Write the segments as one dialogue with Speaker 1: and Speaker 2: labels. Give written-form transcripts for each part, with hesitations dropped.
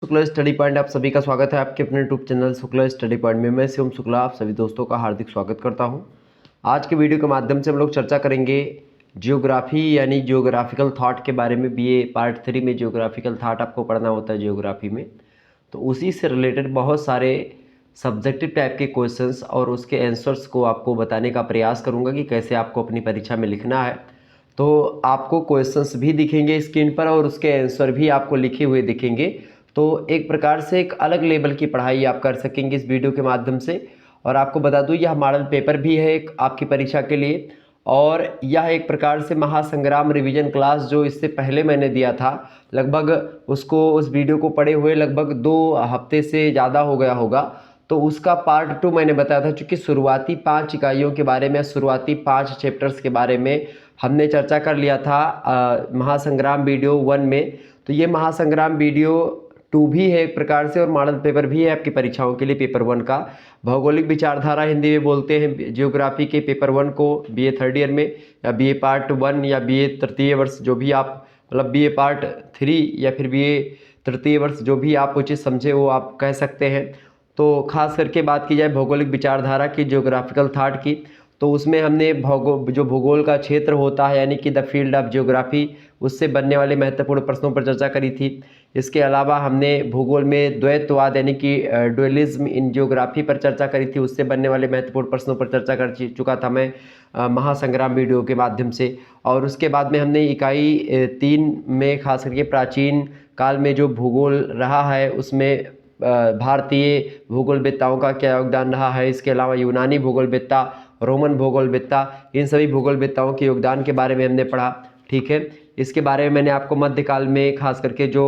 Speaker 1: Shukla study point आप सभी का स्वागत है आपके अपने YouTube channel Shukla study point में। मैं शिवम शुक्ला आप सभी दोस्तों का हार्दिक स्वागत करता हूं। आज के वीडियो के माध्यम से हम लोग चर्चा करेंगे जियोग्राफी यानी जियोग्राफिकल थॉट के बारे में। बीए पार्ट 3 में जियोग्राफिकल थॉट आपको पढ़ना होता है जियोग्राफी में, तो उसी से रिलेटेड बहुत सारे सब्जेक्टिव टाइप के क्वेश्चंस और उसके आंसर्स को आपको बताने का प्रयास करूँगा कि कैसे आपको अपनी परीक्षा में लिखना है। तो आपको क्वेश्चंस भी दिखेंगे स्क्रीन पर और उसके आंसर भी आपको लिखे हुए दिखेंगे। तो एक प्रकार से एक अलग लेवल की पढ़ाई आप कर सकेंगे इस वीडियो के माध्यम से। और आपको बता दूं यह मॉडल पेपर भी है एक आपकी परीक्षा के लिए, और यह एक प्रकार से महासंग्राम रिवीजन क्लास जो इससे पहले मैंने दिया था, लगभग उसको उस वीडियो को पढ़े हुए लगभग 2 हफ्ते से ज़्यादा हो गया होगा। तो उसका पार्ट 2 मैंने बताया था, चूँकि शुरुआती 5 इकाइयों के बारे में, शुरुआती 5 चैप्टर्स के बारे में हमने चर्चा कर लिया था महासंग्राम वीडियो 1 में। तो ये महासंग्राम वीडियो 2 भी है एक प्रकार से, और मॉडल पेपर भी है आपकी परीक्षाओं के लिए पेपर 1 का। भौगोलिक विचारधारा हिंदी में बोलते हैं जियोग्राफी के पेपर 1 को, बीए थर्ड ईयर में या बीए पार्ट 1 या बीए तृतीय वर्ष, जो भी आप मतलब बीए पार्ट 3 या फिर बीए तृतीय वर्ष, जो भी आप उचित समझे वो आप कह सकते हैं। तो खास करके बात की जाए भौगोलिक विचारधारा की, जियोग्राफिकल थॉट की, तो उसमें हमने जो भूगोल का क्षेत्र होता है यानी कि द फील्ड ऑफ जियोग्राफी, उससे बनने वाले महत्वपूर्ण प्रश्नों पर चर्चा करी थी। इसके अलावा हमने भूगोल में द्वैतवाद यानी कि डुअलिज्म इन जियोग्राफी पर चर्चा करी थी, उससे बनने वाले महत्वपूर्ण प्रश्नों पर चर्चा कर चुका था मैं महासंग्राम वीडियो के माध्यम से। और उसके बाद में हमने इकाई 3 में खास करके प्राचीन काल में जो भूगोल रहा है उसमें भारतीय भूगोलवेत्ताओं का क्या योगदान रहा है, इसके अलावा यूनानी भूगोलवेत्ता, रोमन भूगोलवेत्ता, इन सभी भूगोलवेत्ताओं के योगदान के बारे में हमने पढ़ा। ठीक है, इसके बारे में मैंने आपको मध्यकाल में खास करके जो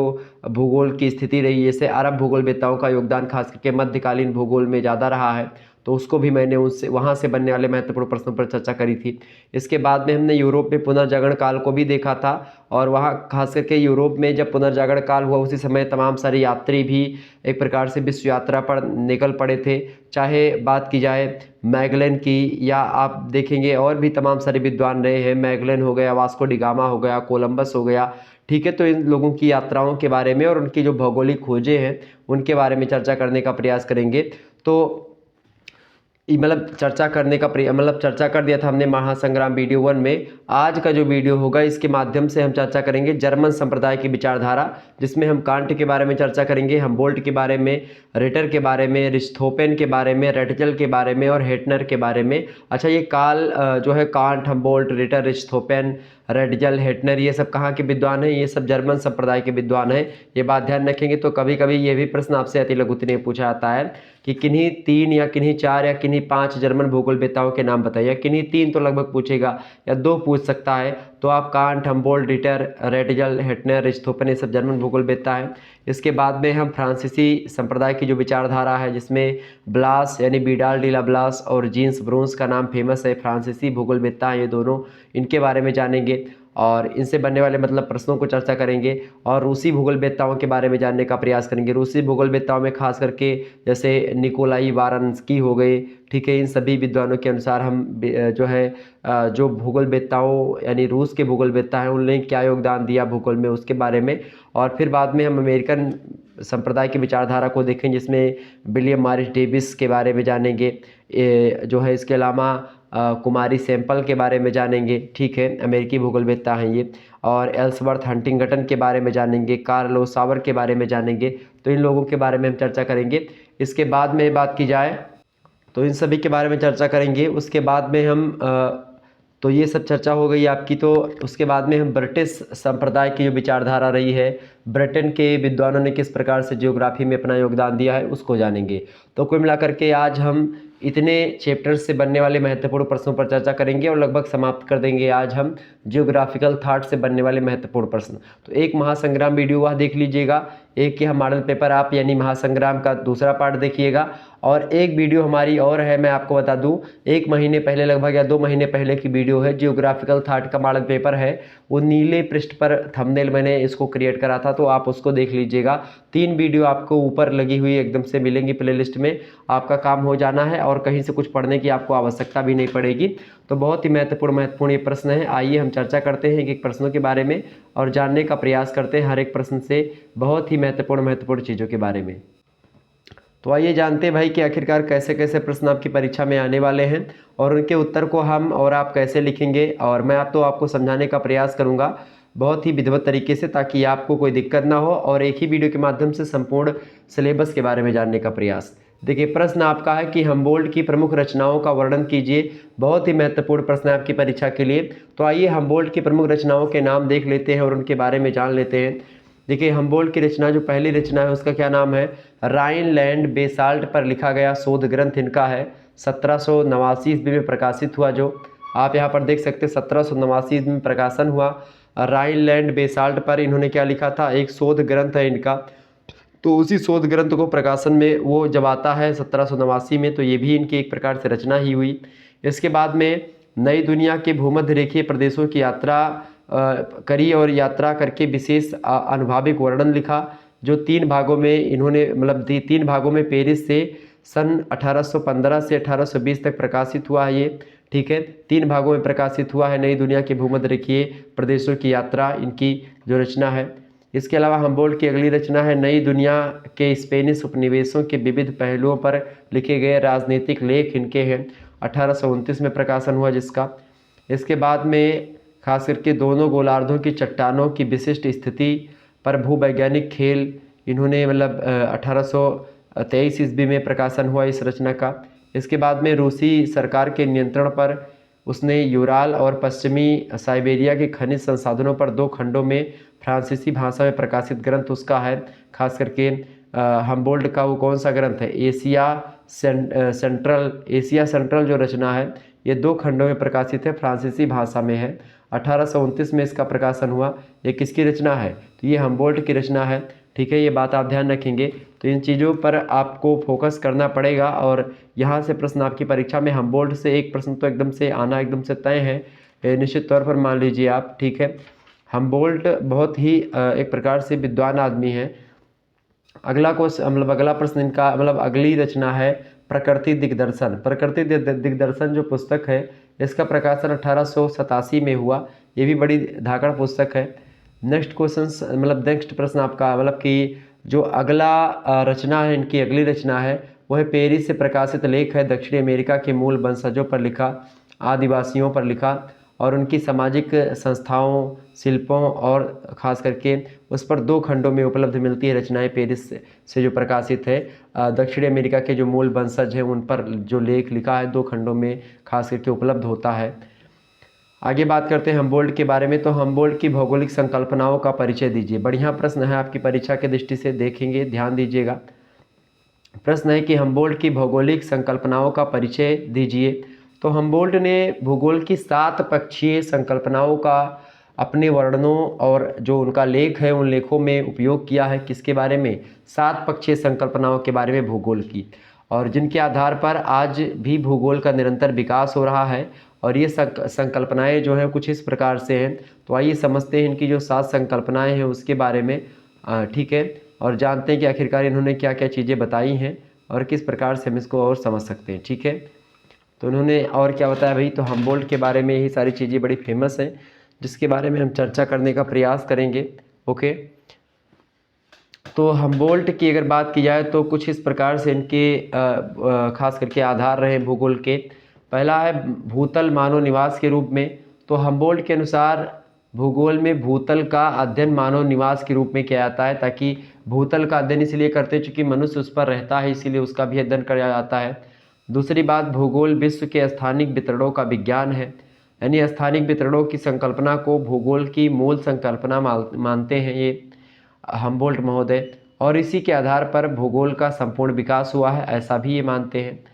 Speaker 1: भूगोल की स्थिति रही, जैसे अरब भूगोलवेत्ताओं का योगदान खास करके मध्यकालीन भूगोल में ज़्यादा रहा है, तो उसको भी मैंने उससे वहाँ से बनने वाले महत्वपूर्ण प्रश्नों पर चर्चा करी थी। इसके बाद में हमने यूरोप में पुनर्जागरण काल को भी देखा था, और वहाँ खास करके यूरोप में जब पुनर्जागरण काल हुआ उसी समय तमाम सारे यात्री भी एक प्रकार से विश्व यात्रा पर निकल पड़े थे। चाहे बात की जाए मैगलन की, या आप देखेंगे और भी तमाम सारे विद्वान रहे हैं, मैगलन हो गया, वास्को डिगामा हो गया, कोलंबस हो गया। ठीक है, तो इन लोगों की यात्राओं के बारे में और उनकी जो भौगोलिक खोजें हैं उनके बारे में चर्चा करने का प्रयास करेंगे। तो मतलब चर्चा करने का चर्चा कर दिया था हमने महासंग्राम वीडियो 1 में। आज का जो वीडियो होगा इसके माध्यम से हम चर्चा करेंगे जर्मन संप्रदाय की विचारधारा, जिसमें हम कांट के बारे में चर्चा करेंगे, हमबोल्ट के बारे में, रिटर के बारे में, रिchthofen के बारे में, रेटजल के बारे में और हेटनर के बारे में। अच्छा, ये काल जो है कांट, हमबोल्ट, रिटर, रिchthofen, रेटजल, हेटनर, ये सब कहाँ के विद्वान हैं? ये सब जर्मन संप्रदाय के विद्वान हैं। ये बात ध्यान रखेंगे। तो कभी कभी ये भी प्रश्न आपसे अति लघुत्तरीय में पूछा जाता है कि किन्हीं 3 या किन्हीं 4 या किन्हीं 5 जर्मन भूगोलवेत्ताओं के नाम बताइए। किन्हीं 3 तो लगभग पूछेगा या 2 पूछ सकता है। तो आप कांट, हमबोल्ट, रिटर, रेटजल, हेटनर, रिchthofen, ये सब जर्मन भूगोलवेत्ता हैं। इसके बाद में हम फ्रांसीसी संप्रदाय की जो विचारधारा है, जिसमें ब्लास यानी विडाल डी ला ब्लास और जीन्स ब्रूंस का नाम फेमस है, फ्रांसीसी भूगोलवेत्ता हैं ये दोनों, इनके बारे में जानेंगे और इनसे बनने वाले प्रश्नों को चर्चा करेंगे। और रूसी भूगोलवेत्ताओं के बारे में जानने का प्रयास करेंगे। रूसी भूगोलवेत्ताओं में खास करके जैसे निकोलाई वारनस्की हो गए। ठीक है, इन सभी विद्वानों के अनुसार हम जो है जो भूगोलवेत्ताओं यानी रूस के भूगोलवेत्ता हैं उन्होंने क्या योगदान दिया भूगोल में, उसके बारे में। और फिर बाद में हम अमेरिकन संप्रदाय की विचारधारा को देखें, जिसमें विलियम मॉरिस डेविस के बारे में जानेंगे जो है। इसके अलावा कुमारी सैंपल के बारे में जानेंगे। ठीक है, अमेरिकी भूगोलवेत्ता हैं ये। और एल्सवर्थ हंटिंगटन के बारे में जानेंगे, कार्ल ओसावर के बारे में जानेंगे। तो इन लोगों के बारे में हम चर्चा करेंगे। इसके बाद में बात की जाए तो इन सभी के बारे में चर्चा करेंगे। उसके बाद में हम तो ये सब चर्चा हो गई आपकी। तो उसके बाद में हम ब्रिटिश संप्रदाय की जो विचारधारा रही है, ब्रिटेन के विद्वानों ने किस प्रकार से जियोग्राफी में अपना योगदान दिया है, उसको जानेंगे। तो कुल मिलाकर के आज हम इतने चैप्टर्स से बनने वाले महत्वपूर्ण प्रश्नों पर चर्चा करेंगे और लगभग समाप्त कर देंगे आज हम जियोग्राफिकल थॉट से बनने वाले महत्वपूर्ण प्रश्न। तो एक महासंग्राम वीडियो वह देख लीजिएगा, एक यह मॉडल पेपर आप यानी महासंग्राम का दूसरा पार्ट देखिएगा, और एक वीडियो हमारी और है, मैं आपको बता दूं 1 महीने पहले लगभग या 2 महीने पहले की वीडियो है, जियोग्राफिकल थॉट का मॉडल पेपर है। वो नीले पृष्ठ पर थंबनेल मैंने इसको क्रिएट करा था, तो आप उसको देख लीजिएगा। 3 वीडियो आपको ऊपर लगी हुई एकदम से मिलेंगी प्लेलिस्ट में, आपका काम हो जाना है और कहीं से कुछ पढ़ने की आपको आवश्यकता भी नहीं पड़ेगी। तो बहुत ही महत्वपूर्ण ये प्रश्न है। आइए हम चर्चा करते हैं एक प्रश्नों के बारे में और जानने का प्रयास करते हैं हर एक प्रश्न से बहुत ही महत्वपूर्ण चीज़ों के बारे में। तो आइए जानते हैं भाई कि आखिरकार कैसे कैसे प्रश्न आपकी परीक्षा में आने वाले हैं और उनके उत्तर को हम और आप कैसे लिखेंगे, और मैं आपको समझाने का प्रयास करूंगा बहुत ही विधिवत तरीके से, ताकि आपको कोई दिक्कत ना हो और एक ही वीडियो के माध्यम से संपूर्ण सिलेबस के बारे में जानने का प्रयास। देखिए प्रश्न आपका है कि हमबोल्ट की प्रमुख रचनाओं का वर्णन कीजिए। बहुत ही महत्वपूर्ण प्रश्न है आपकी परीक्षा के लिए। तो आइए हमबोल्ट की प्रमुख रचनाओं के नाम देख लेते हैं और उनके बारे में जान लेते हैं। देखिए हमबोल्ट की रचना, जो पहली रचना है उसका क्या नाम है, राइनलैंड बेसाल्ट पर लिखा गया शोध ग्रंथ इनका है। 1789 ईस्वी में प्रकाशित हुआ, जो आप यहाँ पर देख सकते हैं 1789 ईस्वी में प्रकाशन हुआ। राइनलैंड बेसाल्ट पर इन्होंने क्या लिखा था, एक शोध ग्रंथ है इनका। तो उसी शोध ग्रंथ को प्रकाशन में वो जब आता है 1789 में, तो ये भी इनकी एक प्रकार से रचना ही हुई। इसके बाद में नई दुनिया के भूमध्य रेखीय प्रदेशों की यात्रा करी और यात्रा करके विशेष अनुभाविक वर्णन लिखा, जो 3 भागों में इन्होंने मतलब 3 भागों में पेरिस से सन 1815 से 1820 तक प्रकाशित हुआ है ये, ठीक है। 3 भागों में प्रकाशित हुआ है नई दुनिया के भूमध्य रेखीय प्रदेशों की यात्रा, इनकी जो रचना है। इसके अलावा हमबोल्ट की अगली रचना है नई दुनिया के स्पेनिश उपनिवेशों के विविध पहलुओं पर लिखे गए राजनीतिक लेख, इनके हैं। 1829 में प्रकाशन हुआ जिसका। इसके बाद में खास करके दोनों गोलार्धों की चट्टानों की विशिष्ट स्थिति पर भूवैज्ञानिक खेल, इन्होंने मतलब 1823 ईस्वी में प्रकाशन हुआ इस रचना का। इसके बाद में रूसी सरकार के नियंत्रण पर उसने यूराल और पश्चिमी साइबेरिया के खनिज संसाधनों पर 2 खंडों में फ्रांसीसी भाषा में प्रकाशित ग्रंथ उसका है। खास करके हमबोल्ट का वो कौन सा ग्रंथ है, एशिया सेंट्रल जो रचना है, ये 2 खंडों में प्रकाशित है, फ्रांसीसी भाषा में है। 1829 में इसका प्रकाशन हुआ। ये किसकी रचना है, तो ये हमबोल्ट की रचना है, ठीक है। ये बात आप ध्यान रखेंगे। तो इन चीज़ों पर आपको फोकस करना पड़ेगा और यहाँ से प्रश्न आपकी परीक्षा में हमबोल्ट से एक प्रश्न तो एकदम से आना एकदम से तय है, निश्चित तौर पर मान लीजिए आप, ठीक है। हमबोल्ट बहुत ही एक प्रकार से विद्वान आदमी है। अगला प्रश्न इनका अगली रचना है प्रकृति दिग्दर्शन। प्रकृति दिग्दर्शन जो पुस्तक है, इसका प्रकाशन 1887 में हुआ। ये भी बड़ी धाकड़ पुस्तक है। नेक्स्ट प्रश्न आपका कि जो अगला रचना है, इनकी अगली रचना है वो है पेरिस से प्रकाशित लेख है, दक्षिणी अमेरिका के मूल वंशजों पर लिखा, आदिवासियों पर लिखा और उनकी सामाजिक संस्थाओं, शिल्पों और ख़ास करके उस पर 2 खंडों में उपलब्ध मिलती है रचनाएं पेरिस से जो प्रकाशित है। दक्षिणी अमेरिका के जो मूल वंशज हैं उन पर जो लेख लिखा है 2 खंडों में खास करके उपलब्ध होता है। आगे बात करते हैं हमबोल्ट के बारे में। तो हमबोल्ट की भौगोलिक संकल्पनाओं का परिचय दीजिए। बढ़िया प्रश्न है, आपकी परीक्षा की दृष्टि से देखेंगे, ध्यान दीजिएगा। प्रश्न है कि हमबोल्ट की भौगोलिक संकल्पनाओं का परिचय दीजिए। तो हमबोल्ट ने भूगोल की 7 पक्षीय संकल्पनाओं का अपने वर्णनों और जो उनका लेख है उन लेखों में उपयोग किया है। किसके बारे में, 7 पक्षीय संकल्पनाओं के बारे में भूगोल की, और जिनके आधार पर आज भी भूगोल का निरंतर विकास हो रहा है। और ये संकल्पनाएं जो हैं कुछ इस प्रकार से हैं। तो आइए समझते हैं इनकी जो 7 संकल्पनाएं हैं उसके बारे में, ठीक है, और जानते हैं कि आखिरकार इन्होंने क्या क्या चीज़ें बताई हैं और किस प्रकार से हम इसको और समझ सकते हैं, ठीक है। तो उन्होंने और क्या बताया भाई, तो हमबोल्ट के बारे में यही सारी चीज़ें बड़ी फेमस हैं जिसके बारे में हम चर्चा करने का प्रयास करेंगे, ओके। तो हमबोल्ट की अगर बात की जाए तो कुछ इस प्रकार से इनके खास करके आधार रहे भूगोल के। पहला है भूतल मानव निवास के रूप में। तो हमबोल्ट के अनुसार भूगोल में भूतल का अध्ययन मानव निवास के रूप में किया जाता है, ताकि भूतल का अध्ययन इसलिए करते हैं चूँकि मनुष्य उस पर रहता है, इसीलिए उसका भी अध्ययन किया जाता है। दूसरी बात, भूगोल विश्व के स्थानिक वितरणों का विज्ञान है, यानी स्थानिक वितरणों की संकल्पना को भूगोल की मूल संकल्पना मानते हैं ये हमबोल्ट महोदय, और इसी के आधार पर भूगोल का संपूर्ण विकास हुआ है, ऐसा भी ये मानते हैं।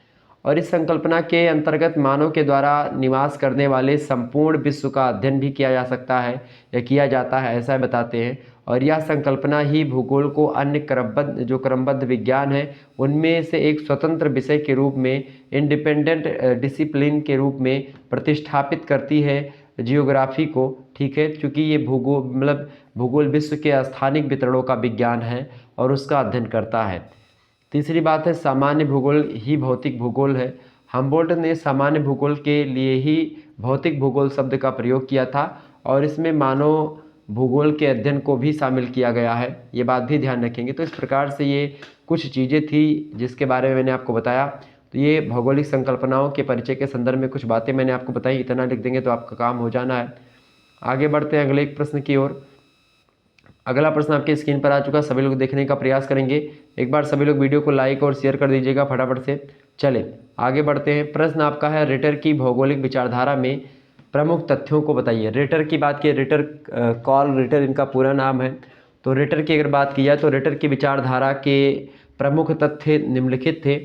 Speaker 1: और इस संकल्पना के अंतर्गत मानव के द्वारा निवास करने वाले संपूर्ण विश्व का अध्ययन भी किया जा सकता है या किया जाता है, ऐसा बताते हैं। और यह संकल्पना ही भूगोल को अन्य क्रमबद्ध विज्ञान है उनमें से एक स्वतंत्र विषय के रूप में, इंडिपेंडेंट डिसिप्लिन के रूप में प्रतिष्ठापित करती है, जियोग्राफी को, ठीक है, क्योंकि ये भूगोल विश्व के स्थानिक वितरणों का विज्ञान है और उसका अध्ययन करता है। तीसरी बात है सामान्य भूगोल ही भौतिक भूगोल है। हम्बोल्ट ने सामान्य भूगोल के लिए ही भौतिक भूगोल शब्द का प्रयोग किया था और इसमें मानव भूगोल के अध्ययन को भी शामिल किया गया है, ये बात भी ध्यान रखेंगे। तो इस प्रकार से ये कुछ चीज़ें थी जिसके बारे में मैंने आपको बताया। तो ये भौगोलिक संकल्पनाओं के परिचय के संदर्भ में कुछ बातें मैंने आपको बताई, इतना लिख देंगे तो आपका काम हो जाना है। आगे बढ़ते हैं अगले एक प्रश्न की ओर। अगला प्रश्न आपके स्क्रीन पर आ चुका, सभी लोग देखने का प्रयास करेंगे। एक बार सभी लोग वीडियो को लाइक और शेयर कर दीजिएगा फटाफट से। चले आगे बढ़ते हैं। प्रश्न आपका है रिटर की भौगोलिक विचारधारा में प्रमुख तथ्यों को बताइए। रिटर की बात की, रिटर कार्ल रिटर इनका पूरा नाम है। तो रिटर की अगर बात की जाए तो रिटर की विचारधारा के प्रमुख तथ्य निम्नलिखित थे।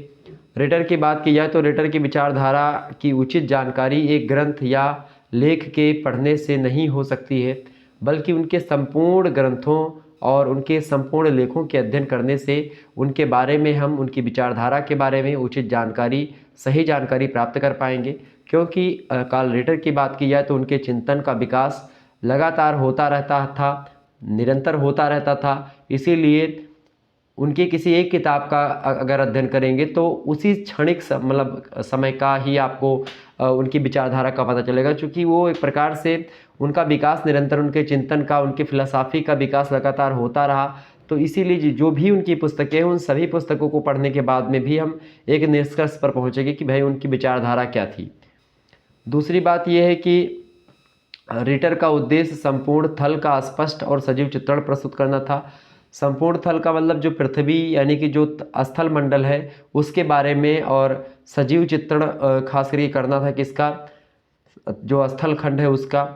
Speaker 1: रिटर की बात की जाए तो रिटर की विचारधारा की उचित जानकारी एक ग्रंथ या लेख के पढ़ने से नहीं हो सकती है, बल्कि उनके संपूर्ण ग्रंथों और उनके संपूर्ण लेखों के अध्ययन करने से उनके बारे में हम उनकी विचारधारा के बारे में उचित जानकारी, सही जानकारी प्राप्त कर पाएंगे। क्योंकि कार्ल रिटर की बात की जाए तो उनके चिंतन का विकास लगातार होता रहता था, निरंतर होता रहता था, इसीलिए उनकी किसी एक किताब का अगर अध्ययन करेंगे तो उसी क्षणिक समय का ही आपको उनकी विचारधारा का पता चलेगा, क्योंकि वो एक प्रकार से उनका विकास निरंतर, उनके चिंतन का, उनकी फिलॉसफी का विकास लगातार होता रहा। तो इसीलिए जो भी उनकी पुस्तकें हैं उन सभी पुस्तकों को पढ़ने के बाद में भी हम एक निष्कर्ष पर पहुँचेंगे कि भाई उनकी विचारधारा क्या थी। दूसरी बात यह है कि रिटर का उद्देश्य संपूर्ण थल का स्पष्ट और सजीव चित्रण प्रस्तुत करना था। संपूर्ण थल का मतलब जो पृथ्वी यानी कि जो स्थल मंडल है उसके बारे में, और सजीव चित्रण खास करके करना था किसका, जो स्थल खंड है उसका,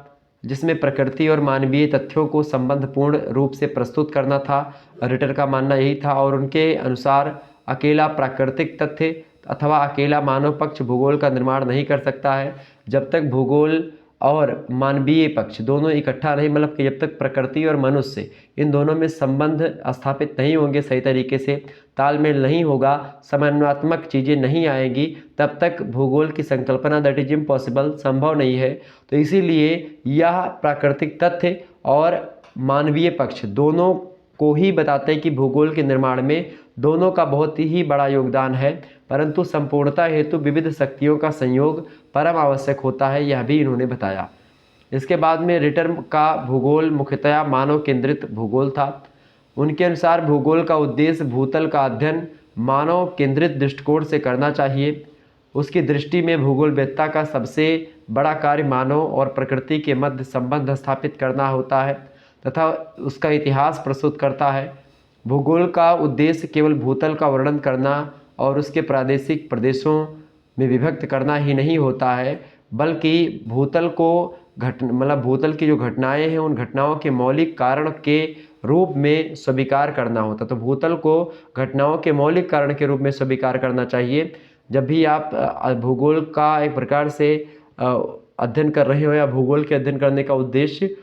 Speaker 1: जिसमें प्रकृति और मानवीय तथ्यों को संबंधपूर्ण रूप से प्रस्तुत करना था। रिटर का मानना यही था और उनके अनुसार अकेला प्राकृतिक तथ्य अथवा अकेला मानव पक्ष भूगोल का निर्माण नहीं कर सकता है। जब तक भूगोल और मानवीय पक्ष दोनों इकट्ठा नहीं, मतलब कि जब तक प्रकृति और मनुष्य इन दोनों में संबंध स्थापित नहीं होंगे, सही तरीके से तालमेल नहीं होगा, समन्वयात्मक चीज़ें नहीं आएंगी, तब तक भूगोल की संकल्पना दैट इज इम्पॉसिबल, संभव नहीं है। तो इसीलिए यह प्राकृतिक तथ्य और मानवीय पक्ष दोनों को ही बताते हैं कि भूगोल के निर्माण में दोनों का बहुत ही बड़ा योगदान है, परंतु संपूर्णता हेतु विविध शक्तियों का संयोग परम आवश्यक होता है, यह भी इन्होंने बताया। इसके बाद में रिटर का भूगोल मुख्यतया मानव केंद्रित भूगोल था। उनके अनुसार भूगोल का उद्देश्य भूतल का अध्ययन मानव केंद्रित दृष्टिकोण से करना चाहिए। उसकी दृष्टि में भूगोलवेत्ता का सबसे बड़ा कार्य मानव और प्रकृति के मध्य संबंध स्थापित करना होता है तथा उसका इतिहास प्रस्तुत करता है। भूगोल का उद्देश्य केवल भूतल का वर्णन करना और उसके प्रादेशिक प्रदेशों में विभक्त करना ही नहीं होता है, बल्कि भूतल को भूतल की जो घटनाएं हैं उन घटनाओं के मौलिक कारण के रूप में स्वीकार करना होता। तो भूतल को घटनाओं के मौलिक कारण के रूप में स्वीकार करना चाहिए जब भी आप भूगोल का एक प्रकार से अध्ययन कर रहे हो, या भूगोल के अध्ययन करने का उद्देश्य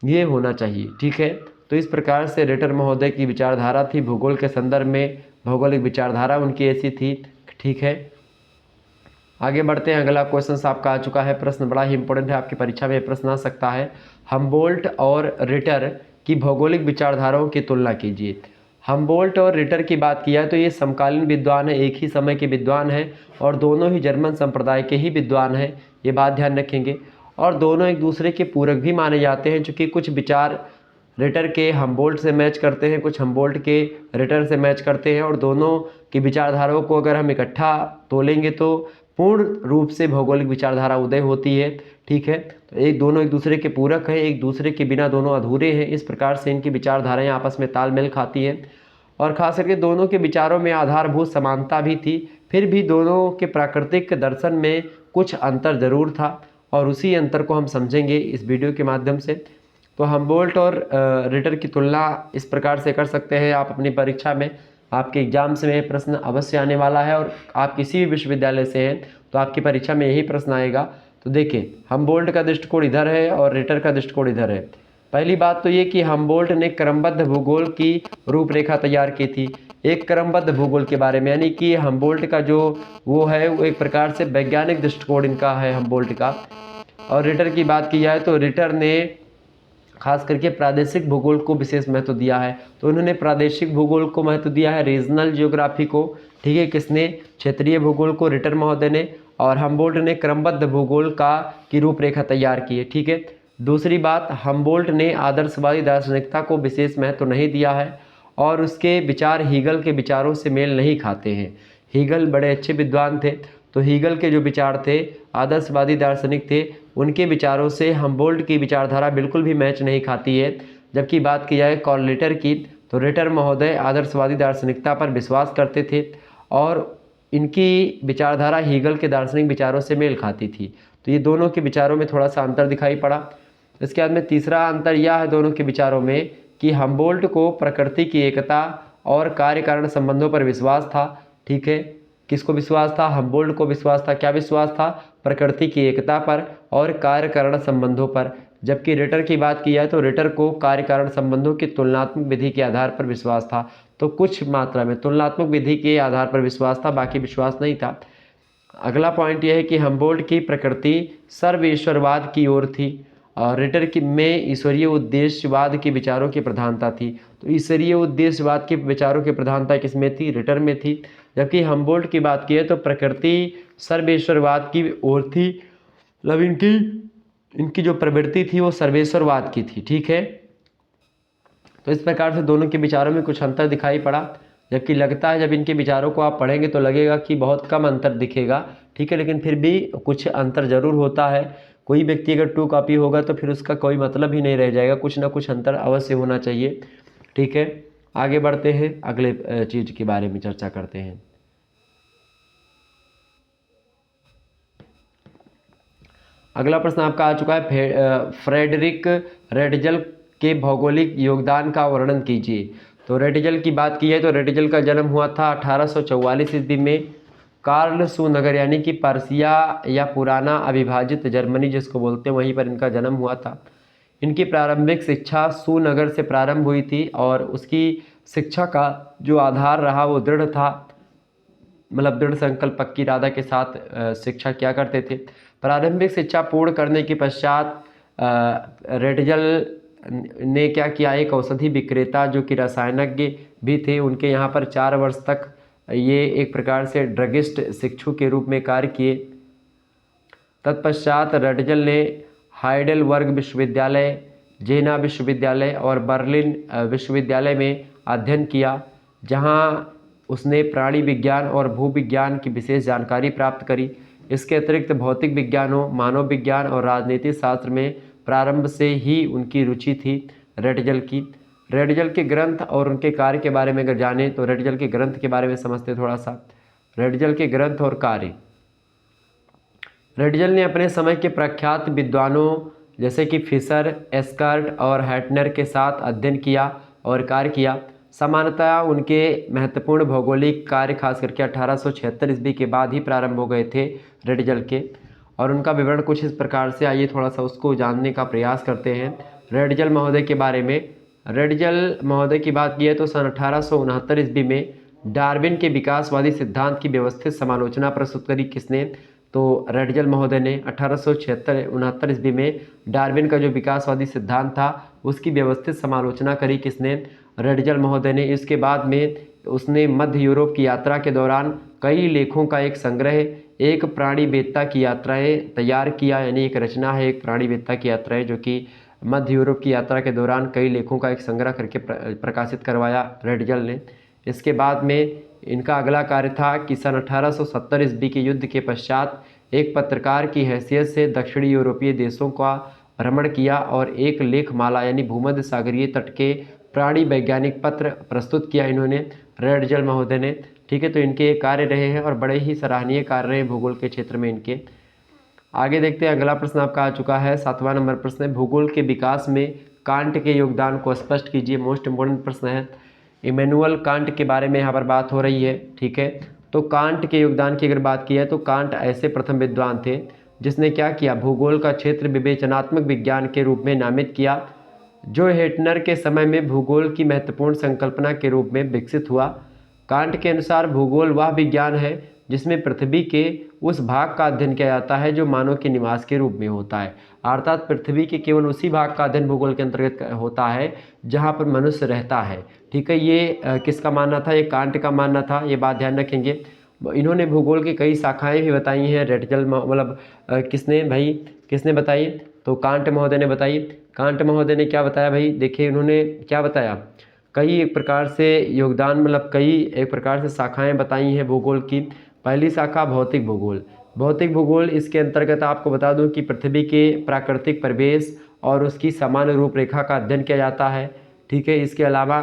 Speaker 1: ये होना चाहिए, ठीक है। तो इस प्रकार से रिटर महोदय की विचारधारा थी भूगोल के संदर्भ में, भौगोलिक विचारधारा उनकी ऐसी थी, ठीक है। आगे बढ़ते हैं। अगला क्वेश्चन आपका आ चुका है, प्रश्न बड़ा ही इंपॉर्टेंट है, आपकी परीक्षा में प्रश्न आ सकता है। हम्बोल्ट और रिटर की भौगोलिक विचारधाराओं की तुलना कीजिए। हम्बोल्ट और रिटर की बात किया तो ये समकालीन विद्वान है, एक ही समय के विद्वान हैं और दोनों ही जर्मन संप्रदाय के ही विद्वान हैं, ये बात ध्यान रखेंगे। और दोनों एक दूसरे के पूरक भी माने जाते हैं, क्योंकि कुछ विचार रिटर के हम्बोल्ट से मैच करते हैं, कुछ हम्बोल्ट के रिटर से मैच करते हैं, और दोनों की विचारधाराओं को अगर हम इकट्ठा तोलेंगे तो पूर्ण रूप से भौगोलिक विचारधारा उदय होती है, ठीक है। तो दोनों एक दूसरे के पूरक हैं, एक दूसरे के बिना दोनों अधूरे हैं। इस प्रकार से इनकी विचारधाराएं आपस में तालमेल खाती हैं, और खास करके दोनों के विचारों में आधारभूत समानता भी थी। फिर भी दोनों के प्राकृतिक दर्शन में कुछ अंतर जरूर था, और उसी अंतर को हम समझेंगे इस वीडियो के माध्यम से। तो हम्बोल्ट और रिटर की तुलना इस प्रकार से कर सकते हैं आप अपनी परीक्षा में, आपके एग्जाम्स में प्रश्न अवश्य आने वाला है, और आप किसी भी विश्वविद्यालय से हैं तो आपकी परीक्षा में यही प्रश्न आएगा। तो देखिए, हम्बोल्ट का दृष्टिकोण इधर है और रिटर का दृष्टिकोण इधर है। पहली बात तो ये कि हम्बोल्ट ने क्रमबद्ध भूगोल की रूपरेखा तैयार की थी, एक क्रमबद्ध भूगोल के बारे में, यानी कि हम्बोल्ट का जो वो है वो एक प्रकार से वैज्ञानिक दृष्टिकोण इनका है हम्बोल्ट का। और रिटर की बात की जाए तो रिटर ने खास करके प्रादेशिक भूगोल को विशेष महत्व दिया है। तो उन्होंने प्रादेशिक भूगोल को महत्व दिया है, रीजनल जियोग्राफी को। ठीक है, किसने? क्षेत्रीय भूगोल को रिटर महोदय ने। और हम्बोल्ट ने क्रमबद्ध भूगोल की रूपरेखा तैयार की है। ठीक है। दूसरी बात, हम्बोल्ट ने आदर्शवादी दार्शनिकता को विशेष महत्व नहीं दिया है और उसके विचार हीगल के विचारों से मेल नहीं खाते हैं। हीगल बड़े अच्छे विद्वान थे, तो हीगल के जो विचार थे, आदर्शवादी दार्शनिक थे, उनके विचारों से हम्बोल्ट की विचारधारा बिल्कुल भी मैच नहीं खाती है। जबकि बात की जाए कार्ल रिटर की, तो रिटर महोदय आदर्शवादी दार्शनिकता पर विश्वास करते थे और इनकी विचारधारा हीगल के दार्शनिक विचारों से मेल खाती थी। तो ये दोनों के विचारों में थोड़ा सा अंतर दिखाई पड़ा। इसके बाद में तीसरा अंतर यह है दोनों के विचारों में कि हम्बोल्ट को प्रकृति की एकता और कार्य कारण संबंधों पर विश्वास था। ठीक है, किसको विश्वास था? हम्बोल्ट को विश्वास था। क्या विश्वास था? प्रकृति की एकता पर और कार्य कारण संबंधों पर। जबकि रिटर की बात की जाए तो रिटर को कार्य कारण संबंधों की तुलनात्मक विधि के आधार पर विश्वास था। तो कुछ मात्रा में तुलनात्मक विधि के आधार पर विश्वास था, बाकी विश्वास नहीं था। अगला पॉइंट यह है कि हम्बोल्ट की प्रकृति सर्वईश्वरवाद की ओर थी और रिटर की में ईश्वरीय उद्देश्यवाद के विचारों की प्रधानता थी। तो ईश्वरीय उद्देश्यवाद के विचारों की प्रधानता किसमें थी? रिटर में थी। जबकि हम्बोल्ट की बात की है तो प्रकृति सर्वेश्वरवाद की ओर थी, मतलब इनकी जो प्रवृत्ति थी वो सर्वेश्वरवाद की थी। ठीक है, तो इस प्रकार से दोनों के विचारों में कुछ अंतर दिखाई पड़ा। जबकि लगता है जब इनके विचारों को आप पढ़ेंगे तो लगेगा कि बहुत कम अंतर दिखेगा। ठीक है, लेकिन फिर भी कुछ अंतर जरूर होता है। कोई व्यक्ति अगर टू कॉपी होगा तो फिर उसका कोई मतलब ही नहीं रह जाएगा, कुछ ना कुछ अंतर अवश्य होना चाहिए। ठीक है, आगे बढ़ते हैं, अगले चीज के बारे में चर्चा करते हैं। अगला प्रश्न आपका आ चुका है, फ्रेडरिक रेडजल के भौगोलिक योगदान का वर्णन कीजिए। तो रेडजल की बात की है तो रेडजल का जन्म हुआ था 1844 ईस्वी में कार्लसू नगर यानी कि पर्सिया या पुराना अविभाजित जर्मनी जिसको बोलते हैं, वहीं पर इनका जन्म हुआ था। इनकी प्रारंभिक शिक्षा सूनगर से प्रारंभ हुई थी और उसकी शिक्षा का जो आधार रहा वो दृढ़ था, मतलब दृढ़ संकल्प पक्की इरादा के साथ शिक्षा किया करते थे। प्रारंभिक शिक्षा पूर्ण करने के पश्चात रेडजल ने क्या किया, एक औषधि विक्रेता जो कि रसायनज्ञ भी थे, उनके यहाँ पर 4 वर्ष तक ये एक प्रकार से ड्रगिस्ट शिक्षु के रूप में कार्य किए। तत्पश्चात रेडजल ने हाइडेलबर्ग विश्वविद्यालय, जेना विश्वविद्यालय और बर्लिन विश्वविद्यालय में अध्ययन किया, जहाँ उसने प्राणी विज्ञान और भूविज्ञान की विशेष जानकारी प्राप्त करी। इसके अतिरिक्त भौतिक विज्ञानों, मानव विज्ञान और राजनीति शास्त्र में प्रारंभ से ही उनकी रुचि थी रेडजल की। रेडजल के ग्रंथ और उनके कार्य के बारे में अगर जानें तो रेडजल के ग्रंथ के बारे में समझते थोड़ा सा। रेडजल के ग्रंथ और कार्य, रेडजल ने अपने समय के प्रख्यात विद्वानों जैसे कि फिशर, एस्कर्ट और हैटनर के साथ अध्ययन किया और कार्य किया। सामान्यतः उनके महत्वपूर्ण भौगोलिक कार्य खास करके 1876 ईस्वी के बाद ही प्रारंभ हो गए थे रेडजल के, और उनका विवरण कुछ इस प्रकार से, आइए थोड़ा सा उसको जानने का प्रयास करते हैं रेडजल महोदय के बारे में। रेडजल महोदय की बात की है तो सन 1869 ईस्वी में डार्विन के विकासवादी सिद्धांत की व्यवस्थित समालोचना प्रस्तुत करी। किसने? तो रेडजल महोदय ने 1869 ईस्वी में डार्विन का जो विकासवादी सिद्धांत था उसकी व्यवस्थित समालोचना करी। किसने? रेडजल महोदय ने। इसके बाद में उसने मध्य यूरोप की यात्रा के दौरान कई लेखों का एक संग्रह, एक प्राणीवेत्ता की यात्राएं तैयार किया, यानी एक रचना है एक प्राणीवेत्ता की यात्राएं, जो कि मध्य यूरोप की यात्रा के दौरान कई लेखों का एक संग्रह करके प्रकाशित करवाया रेडजल ने। इसके बाद में इनका अगला कार्य था कि सन 1870 ईस्वी के युद्ध के पश्चात एक पत्रकार की हैसियत से दक्षिणी यूरोपीय देशों का भ्रमण किया और एक लेखमाला यानी भूमध्य सागरीय तट के प्राणी वैज्ञानिक पत्र प्रस्तुत किया इन्होंने, रेडजल महोदय ने। ठीक है, तो इनके कार्य रहे हैं और बड़े ही सराहनीय कार्य रहे भूगोल के क्षेत्र में इनके। आगे देखते हैं, अगला प्रश्न आपका आ चुका है 7वां नंबर प्रश्न है, भूगोल के विकास में कांट के योगदान को स्पष्ट कीजिए। मोस्ट इंपोर्टेंट प्रश्न है। इमैनुअल कांट के बारे में यहाँ पर बात हो रही है। ठीक है, तो कांट के योगदान की अगर बात की है तो कांट ऐसे प्रथम विद्वान थे जिसने क्या किया, भूगोल का क्षेत्र विवेचनात्मक विज्ञान के रूप में नामित किया, जो हेटनर के समय में भूगोल की महत्वपूर्ण संकल्पना के रूप में विकसित हुआ। कांट के अनुसार भूगोल वह विज्ञान है जिसमें पृथ्वी के उस भाग का अध्ययन किया जाता है जो मानव के निवास के रूप में होता है। अर्थात पृथ्वी के केवल उसी भाग का अध्ययन भूगोल के अंतर्गत होता है जहाँ पर मनुष्य रहता है। ठीक है, ये किसका मानना था? ये कांट का मानना था, ये बात ध्यान रखेंगे। इन्होंने भूगोल की कई शाखाएं भी बताई हैं। रेटजल मतलब किसने भाई, किसने बताई? तो कांट महोदय ने बताई। कांट महोदय ने क्या बताया भाई? देखिए इन्होंने क्या बताया, कई एक प्रकार से योगदान मतलब कई एक प्रकार से शाखाएं बताई हैं भूगोल की। पहली शाखा भौतिक भूगोल। भौतिक भूगोल, इसके अंतर्गत आपको बता दूं कि पृथ्वी के प्राकृतिक परिवेश और उसकी सामान्य रूपरेखा का अध्ययन किया जाता है। ठीक है, इसके अलावा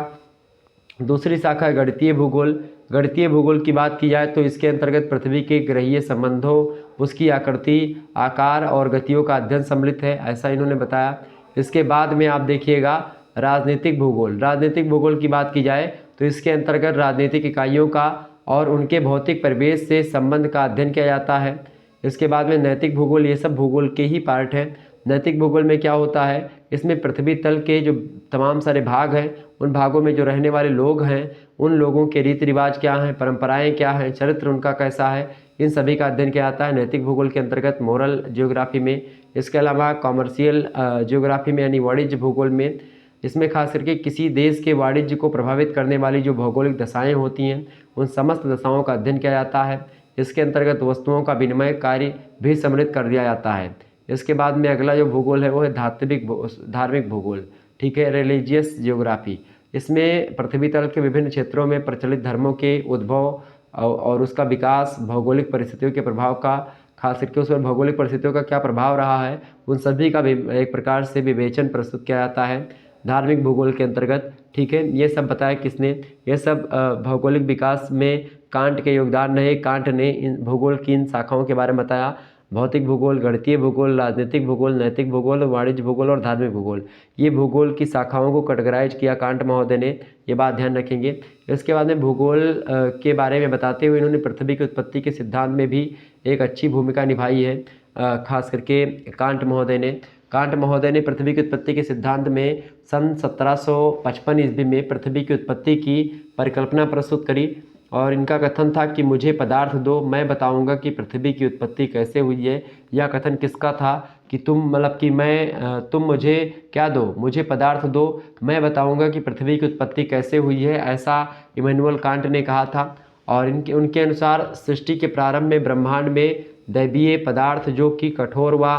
Speaker 1: दूसरी शाखा है गणितीय भूगोल। गणितीय भूगोल की बात की जाए तो इसके अंतर्गत पृथ्वी के ग्रहीय संबंधों, उसकी आकृति, आकार और गतियों का अध्ययन सम्मिलित है, ऐसा इन्होंने बताया। इसके बाद में आप देखिएगा राजनीतिक भूगोल। राजनीतिक भूगोल की बात की जाए तो इसके अंतर्गत राजनीतिक इकाइयों का और उनके भौतिक परिवेश से संबंध का अध्ययन किया जाता है। इसके बाद में नैतिक भूगोल, ये सब भूगोल के ही पार्ट हैं। नैतिक भूगोल में क्या होता है? इसमें पृथ्वी तल के जो तमाम सारे भाग हैं, उन भागों में जो रहने वाले लोग हैं, उन लोगों के रीति रिवाज क्या हैं, परंपराएं क्या हैं, चरित्र उनका कैसा है, इन सभी का अध्ययन किया जाता है नैतिक भूगोल के अंतर्गत मोरल जियोग्राफी में। इसके अलावा कॉमर्शियल जियोग्राफी में यानी वाणिज्य भूगोल में, इसमें खास करके किसी देश के वाणिज्य को प्रभावित करने वाली जो भौगोलिक दशाएं होती हैं, उन समस्त दशाओं का अध्ययन किया जाता है। इसके अंतर्गत वस्तुओं का विनिमय कार्य भी सम्मिलित कर दिया जाता है। इसके बाद में अगला जो भूगोल है वो है धार्मिक भूगोल। ठीक है, रिलीजियस जियोग्राफी। इसमें पृथ्वी तल के विभिन्न क्षेत्रों में प्रचलित धर्मों के उद्भव और उसका विकास, भौगोलिक परिस्थितियों के प्रभाव का, खास करके उस पर भौगोलिक परिस्थितियों का क्या प्रभाव रहा है, उन सभी का एक प्रकार से विवेचन प्रस्तुत किया जाता है धार्मिक भूगोल के अंतर्गत। ठीक है, ये सब बताया किसने? ये सब भौगोलिक विकास में कांट के योगदान रहे। कांट ने इन भूगोल की इन शाखाओं के बारे में बताया, भौतिक भूगोल, गणितीय भूगोल, राजनीतिक भूगोल, नैतिक भूगोल, वाणिज्य भूगोल और धार्मिक भूगोल। ये भूगोल की शाखाओं को कैटेगराइज किया कांट महोदय ने, ये बात ध्यान रखेंगे। इसके बाद में भूगोल के बारे में बताते हुए इन्होंने पृथ्वी की उत्पत्ति के सिद्धांत में भी एक अच्छी भूमिका निभाई है। खास करके कांट महोदय ने पृथ्वी की उत्पत्ति के सिद्धांत में सन 1755 ईस्वी में पृथ्वी की उत्पत्ति की परिकल्पना प्रस्तुत करी और इनका कथन था कि मुझे पदार्थ दो, मैं बताऊंगा कि पृथ्वी की उत्पत्ति कैसे हुई है। यह कथन किसका था कि तुम मुझे क्या दो, मुझे पदार्थ दो, मैं बताऊंगा कि पृथ्वी की उत्पत्ति कैसे हुई है, ऐसा इमैनुअल कांट ने कहा था। और उनके अनुसार सृष्टि के प्रारंभ में ब्रह्मांड में दैवीय पदार्थ जो कि कठोर व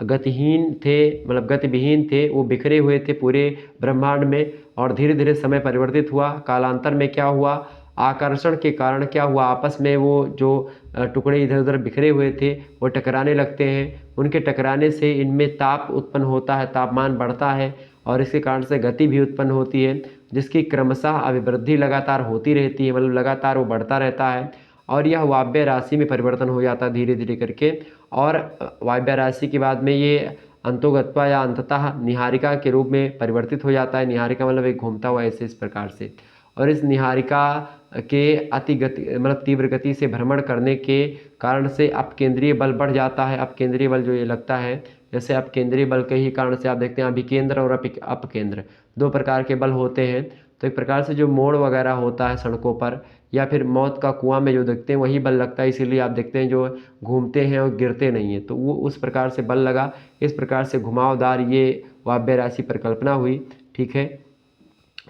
Speaker 1: गतिहीन थे, मतलब गतिविहीन थे, वो बिखरे हुए थे पूरे ब्रह्मांड में। और धीरे धीरे समय परिवर्तित हुआ। कालांतर में क्या हुआ? आकर्षण के कारण क्या हुआ? आपस में वो जो टुकड़े इधर उधर बिखरे हुए थे वो टकराने लगते हैं। उनके टकराने से इनमें ताप उत्पन्न होता है, तापमान बढ़ता है और इसके कारण से गति भी उत्पन्न होती है, जिसकी क्रमशः अभिवृद्धि लगातार होती रहती है, मतलब लगातार वो बढ़ता रहता है और यह वायव्य राशि में परिवर्तन हो जाता है धीरे धीरे करके। और वायव्य राशि के बाद में ये अंतोगत्वा या अंततः निहारिका के रूप में परिवर्तित हो जाता है। निहारिका मतलब एक घूमता हुआ ऐसे इस प्रकार से। और इस निहारिका के मतलब तीव्र गति से भ्रमण करने के कारण से अपकेंद्रीय बल बढ़ जाता है। अपकेंद्रीय बल जो ये लगता है, जैसे अपकेंद्रीय बल के ही कारण से आप देखते हैं अभिकेंद्र और अपकेंद्र दो प्रकार के बल होते हैं। तो एक प्रकार से जो मोड़ वगैरह होता है सड़कों पर या फिर मौत का कुआं में जो देखते हैं वही बल लगता है, इसीलिए आप देखते हैं जो घूमते हैं और गिरते नहीं हैं, तो वो उस प्रकार से बल लगा। इस प्रकार से घुमावदार ये वायव्य राशि परिकल्पना हुई। ठीक है,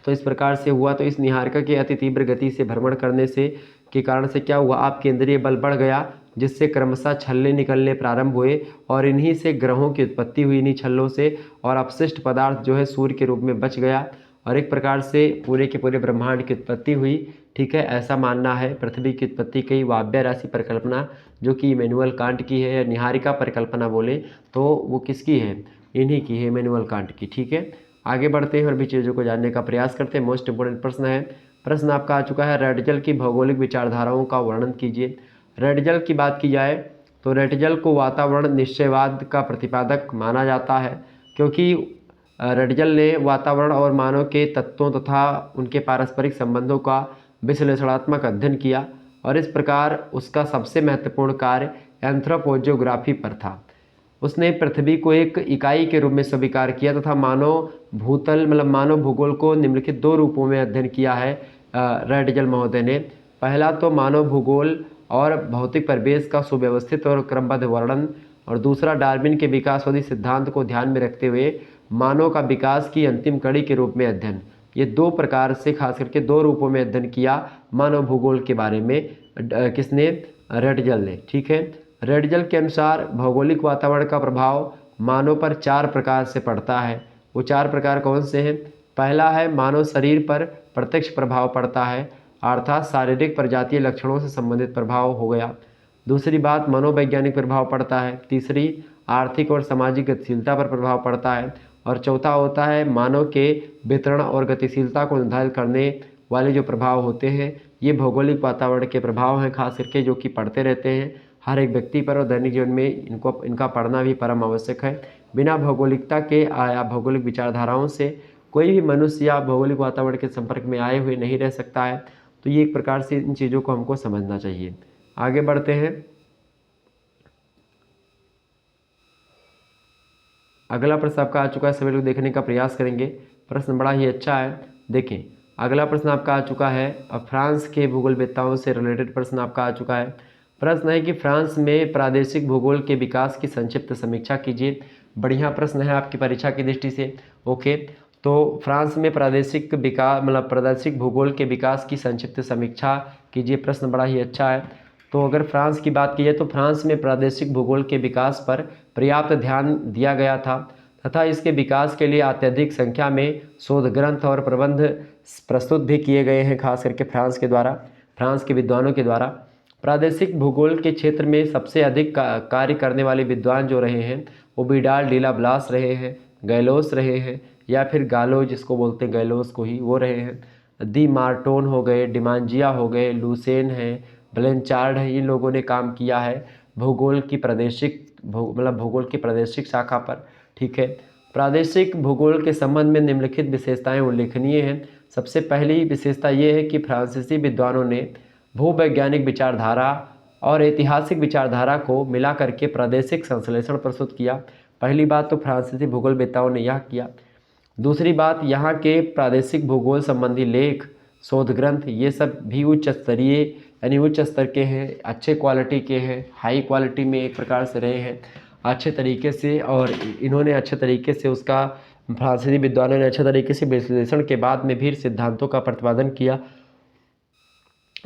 Speaker 1: तो इस प्रकार से हुआ। तो इस निहारिका के अति तीव्र गति से भ्रमण करने से के कारण से क्या हुआ? आप केंद्रीय बल बढ़ गया, जिससे क्रमशः छल्ले निकलने प्रारंभ हुए और इन्हीं से ग्रहों की उत्पत्ति हुई, इन्हीं छल्लों से। और अपशिष्ट पदार्थ जो है सूर्य के रूप में बच गया और एक प्रकार से पूरे के पूरे ब्रह्मांड की उत्पत्ति हुई। ठीक है, ऐसा मानना है। पृथ्वी की उत्पत्ति की वायव्य राशि परिकल्पना जो कि इमैनुअल कांट की है, निहारिका परिकल्पना बोले तो वो किसकी है? इन्हीं की है, इमैनुअल कांट की। ठीक है, आगे बढ़ते हैं और भी चीज़ों को जानने का प्रयास करते हैं। मोस्ट इंपोर्टेंट प्रश्न है, प्रश्न आपका आ चुका है, रेटजल की भौगोलिक विचारधाराओं का वर्णन कीजिए। रेटजल की बात की जाए तो रेटजल को वातावरण निश्चयवाद का प्रतिपादक माना जाता है, क्योंकि रेटजल ने वातावरण और मानव के तत्वों तथा उनके पारस्परिक संबंधों का विश्लेषणात्मक अध्ययन किया और इस प्रकार उसका सबसे महत्वपूर्ण कार्य एंथ्रोपोजियोग्राफी पर था। उसने पृथ्वी को एक इकाई के रूप में स्वीकार किया तथा मानव भूतल मतलब मानव भूगोल को निम्नलिखित दो रूपों में अध्ययन किया है रेटजल महोदय ने। पहला तो मानव भूगोल और भौतिक परिवेश का सुव्यवस्थित और क्रमबद्ध वर्णन, और दूसरा डार्विन के विकासवादी सिद्धांत को ध्यान में रखते हुए मानव का विकास की अंतिम कड़ी के रूप में अध्ययन। ये दो प्रकार से, खास करके दो रूपों में अध्ययन किया मानव भूगोल के बारे में किसने? रेडजल ने। ठीक है, रेडजल के अनुसार भौगोलिक वातावरण का प्रभाव मानव पर 4 प्रकार से पड़ता है। वो 4 प्रकार कौन से हैं? पहला है मानव शरीर पर प्रत्यक्ष प्रभाव पड़ता है, अर्थात शारीरिक प्रजातीय लक्षणों से संबंधित प्रभाव हो गया। दूसरी बात, मनोवैज्ञानिक प्रभाव पड़ता है। तीसरी, आर्थिक और सामाजिक गतिशीलता पर प्रभाव पड़ता है। और चौथा होता है मानव के वितरण और गतिशीलता को निर्धारित करने वाले जो प्रभाव होते हैं, ये भौगोलिक वातावरण के प्रभाव हैं, खास करके जो कि पढ़ते रहते हैं हर एक व्यक्ति पर, और दैनिक जीवन में इनका पढ़ना भी परम आवश्यक है। बिना भौगोलिकता के या भौगोलिक विचारधाराओं से कोई भी मनुष्य या भौगोलिक वातावरण के संपर्क में आए हुए नहीं रह सकता है। तो ये एक प्रकार से इन चीज़ों को हमको समझना चाहिए। आगे बढ़ते हैं। अगला प्रश्न आपका आ चुका है, सभी लोग देखने का प्रयास करेंगे। प्रश्न बड़ा ही अच्छा है। देखें, अगला प्रश्न आपका आ चुका है, अब फ्रांस के भूगोलवेत्ताओं से रिलेटेड प्रश्न आपका आ चुका है। प्रश्न है कि फ्रांस में प्रादेशिक भूगोल के विकास की संक्षिप्त समीक्षा कीजिए। बढ़िया प्रश्न है आपकी परीक्षा की दृष्टि से। ओके, तो फ्रांस में प्रादेशिक विकास प्रादेशिक भूगोल के विकास की संक्षिप्त समीक्षा कीजिए। प्रश्न बड़ा ही अच्छा है। तो अगर फ्रांस की बात की जाए तो फ्रांस में प्रादेशिक भूगोल के विकास पर पर्याप्त ध्यान दिया गया था तथा इसके विकास के लिए अत्यधिक संख्या में शोध ग्रंथ और प्रबंध प्रस्तुत भी किए गए हैं, खास करके फ्रांस के विद्वानों के द्वारा। प्रादेशिक भूगोल के क्षेत्र में सबसे अधिक कार्य करने वाले विद्वान जो रहे हैं वो विडाल डी ला ब्लास रहे हैं, गैलोस रहे हैं, या फिर गालो जिसको बोलते हैं गैलोस को ही, वो रहे हैं। दी मार्टोन हो गए, डिमांजिया हो गए, लूसेन है, ब्लेंचार्ड है, इन लोगों ने काम किया है भूगोल की प्रादेशिक शाखा पर। ठीक है, प्रादेशिक भूगोल के संबंध में निम्नलिखित विशेषताएं उल्लेखनीय हैं। सबसे पहली विशेषता ये है कि फ्रांसीसी विद्वानों ने भूवैज्ञानिक विचारधारा और ऐतिहासिक विचारधारा को मिला करके प्रादेशिक संश्लेषण प्रस्तुत किया। पहली बात तो फ्रांसीसी भूगोलवेत्ताओं ने यह किया। दूसरी बात, यहाँ के प्रादेशिक भूगोल संबंधी लेख, शोध ग्रंथ, ये सब भी उच्च स्तरीय यानी उच्च स्तर के हैं, अच्छे क्वालिटी के हैं, हाई क्वालिटी में एक प्रकार से रहे हैं अच्छे तरीके से, और इन्होंने अच्छे तरीके से उसका फ्रांसीसी विद्वानों ने अच्छे तरीके से विश्लेषण के बाद में भी सिद्धांतों का प्रतिपादन किया।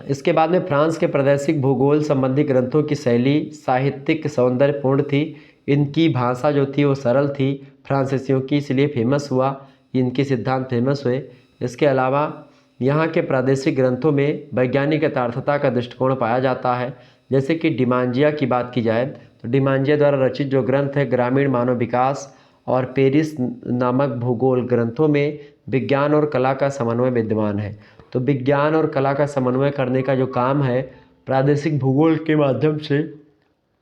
Speaker 1: इसके बाद में फ्रांस के प्रादेशिक भूगोल संबंधी ग्रंथों की शैली साहित्यिक सौंदर्यपूर्ण थी। इनकी भाषा जो थी वो सरल थी फ्रांसीसियों की, इसलिए फेमस हुआ, इनके सिद्धांत फेमस हुए। इसके अलावा यहाँ के प्रादेशिक ग्रंथों में वैज्ञानिक यथार्थता का दृष्टिकोण पाया जाता है। जैसे कि डिमांजिया की बात की जाए तो डिमांजिया द्वारा रचित जो ग्रंथ है ग्रामीण मानव विकास और पेरिस नामक भूगोल ग्रंथों में विज्ञान और कला का समन्वय विद्यमान है। तो विज्ञान और कला का समन्वय करने का जो काम है प्रादेशिक भूगोल के माध्यम से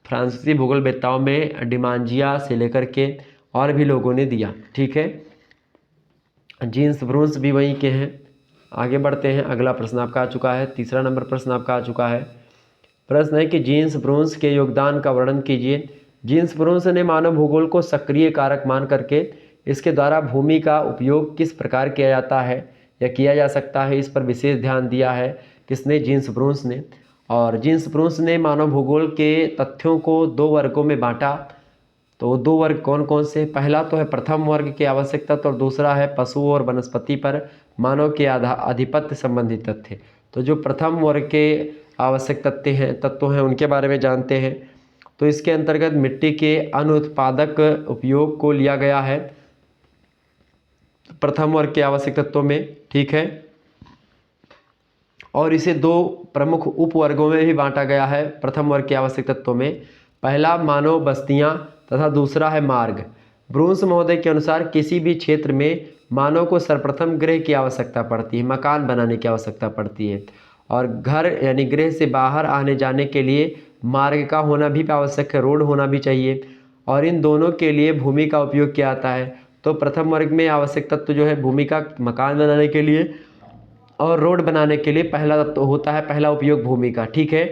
Speaker 1: फ्रांसीसी भूगोलवेत्ताओं में डिमांजिया से लेकर के और भी लोगों ने दिया। ठीक है, जीन्स ब्रूंस भी वहीं के हैं। आगे बढ़ते हैं, अगला प्रश्न आपका आ चुका है, तीसरा नंबर प्रश्न आपका आ चुका है। प्रश्न है कि जीन्स ब्रूंस के योगदान का वर्णन कीजिए। जीन्स ब्रूंस ने मानव भूगोल को सक्रिय कारक मान करके इसके द्वारा भूमि का उपयोग किस प्रकार किया जाता है या किया जा सकता है, इस पर विशेष ध्यान दिया है। किसने? जीन्स ब्रूंस ने। और जीन्स ब्रूंस ने मानव भूगोल के तथ्यों को 2 वर्गों में बांटा। तो वो 2 वर्ग कौन कौन से? पहला तो है प्रथम वर्ग के आवश्यक तत्व और दूसरा है पशुओं और वनस्पति पर मानव के आधिपत्य संबंधी तथ्य। तो जो प्रथम वर्ग के आवश्यक तत्व हैं उनके बारे में जानते हैं। तो इसके अंतर्गत मिट्टी के अनुत्पादक उपयोग को लिया गया है प्रथम वर्ग के आवश्यक तत्वों में। ठीक है, और इसे 2 प्रमुख उपवर्गों में भी बांटा गया है प्रथम वर्ग के आवश्यक तत्वों में। पहला मानव बस्तियां तथा दूसरा है मार्ग। ब्रूंस महोदय के अनुसार किसी भी क्षेत्र में मानव को सर्वप्रथम गृह की आवश्यकता पड़ती है, मकान बनाने की आवश्यकता पड़ती है, और घर यानी गृह से बाहर आने जाने के लिए मार्ग का होना भी आवश्यक है, रोड होना भी चाहिए, और इन दोनों के लिए भूमि का उपयोग किया जाता है। तो प्रथम वर्ग में आवश्यक तत्व जो है भूमि का, मकान बनाने के लिए और रोड बनाने के लिए पहला तत्व होता है, पहला उपयोग भूमि का। ठीक है,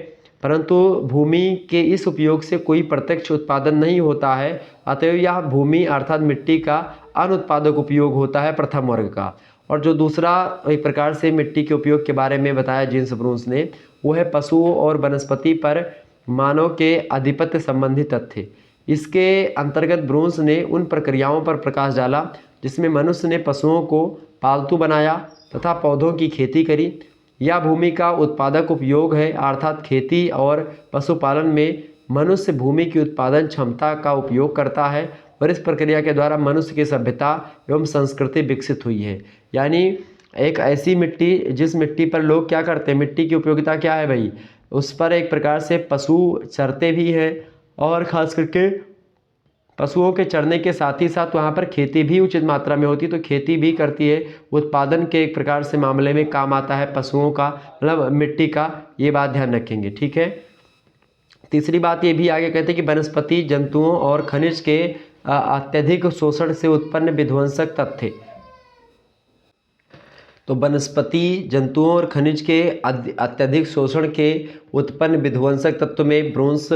Speaker 1: परंतु भूमि के इस उपयोग से कोई प्रत्यक्ष उत्पादन नहीं होता है, अतएव यह भूमि अर्थात मिट्टी का अनुत्पादक उपयोग होता है प्रथम वर्ग का। और जो दूसरा एक प्रकार से मिट्टी के उपयोग के बारे में बताया जीन्स ब्रूंस ने, वो है पशुओं और वनस्पति पर मानव के आधिपत्य संबंधी तथ्य। इसके अंतर्गत ब्रूंस ने उन प्रक्रियाओं पर प्रकाश डाला जिसमें मनुष्य ने पशुओं को पालतू बनाया तथा पौधों की खेती करी। यह भूमि का उत्पादक उपयोग है, अर्थात खेती और पशुपालन में मनुष्य भूमि की उत्पादन क्षमता का उपयोग करता है और इस प्रक्रिया के द्वारा मनुष्य की सभ्यता एवं संस्कृति विकसित हुई है। यानी एक ऐसी मिट्टी, जिस मिट्टी पर लोग क्या करते हैं, मिट्टी की उपयोगिता क्या है भाई, उस पर एक प्रकार से पशु चरते भी हैं और ख़ास करके पशुओं के चरने के साथ ही साथ वहाँ पर खेती भी उचित मात्रा में होती है, तो खेती भी करती है। उत्पादन के एक प्रकार से मामले में काम आता है पशुओं का, मतलब मिट्टी का, ये बात ध्यान रखेंगे। ठीक है। तीसरी बात ये भी आगे कहते हैं कि वनस्पति जंतुओं और खनिज के अत्यधिक शोषण से उत्पन्न विध्वंसक तथ्य। तो वनस्पति जंतुओं और खनिज के अत्यधिक शोषण के उत्पन्न विध्वंसक तत्व में ब्रूंस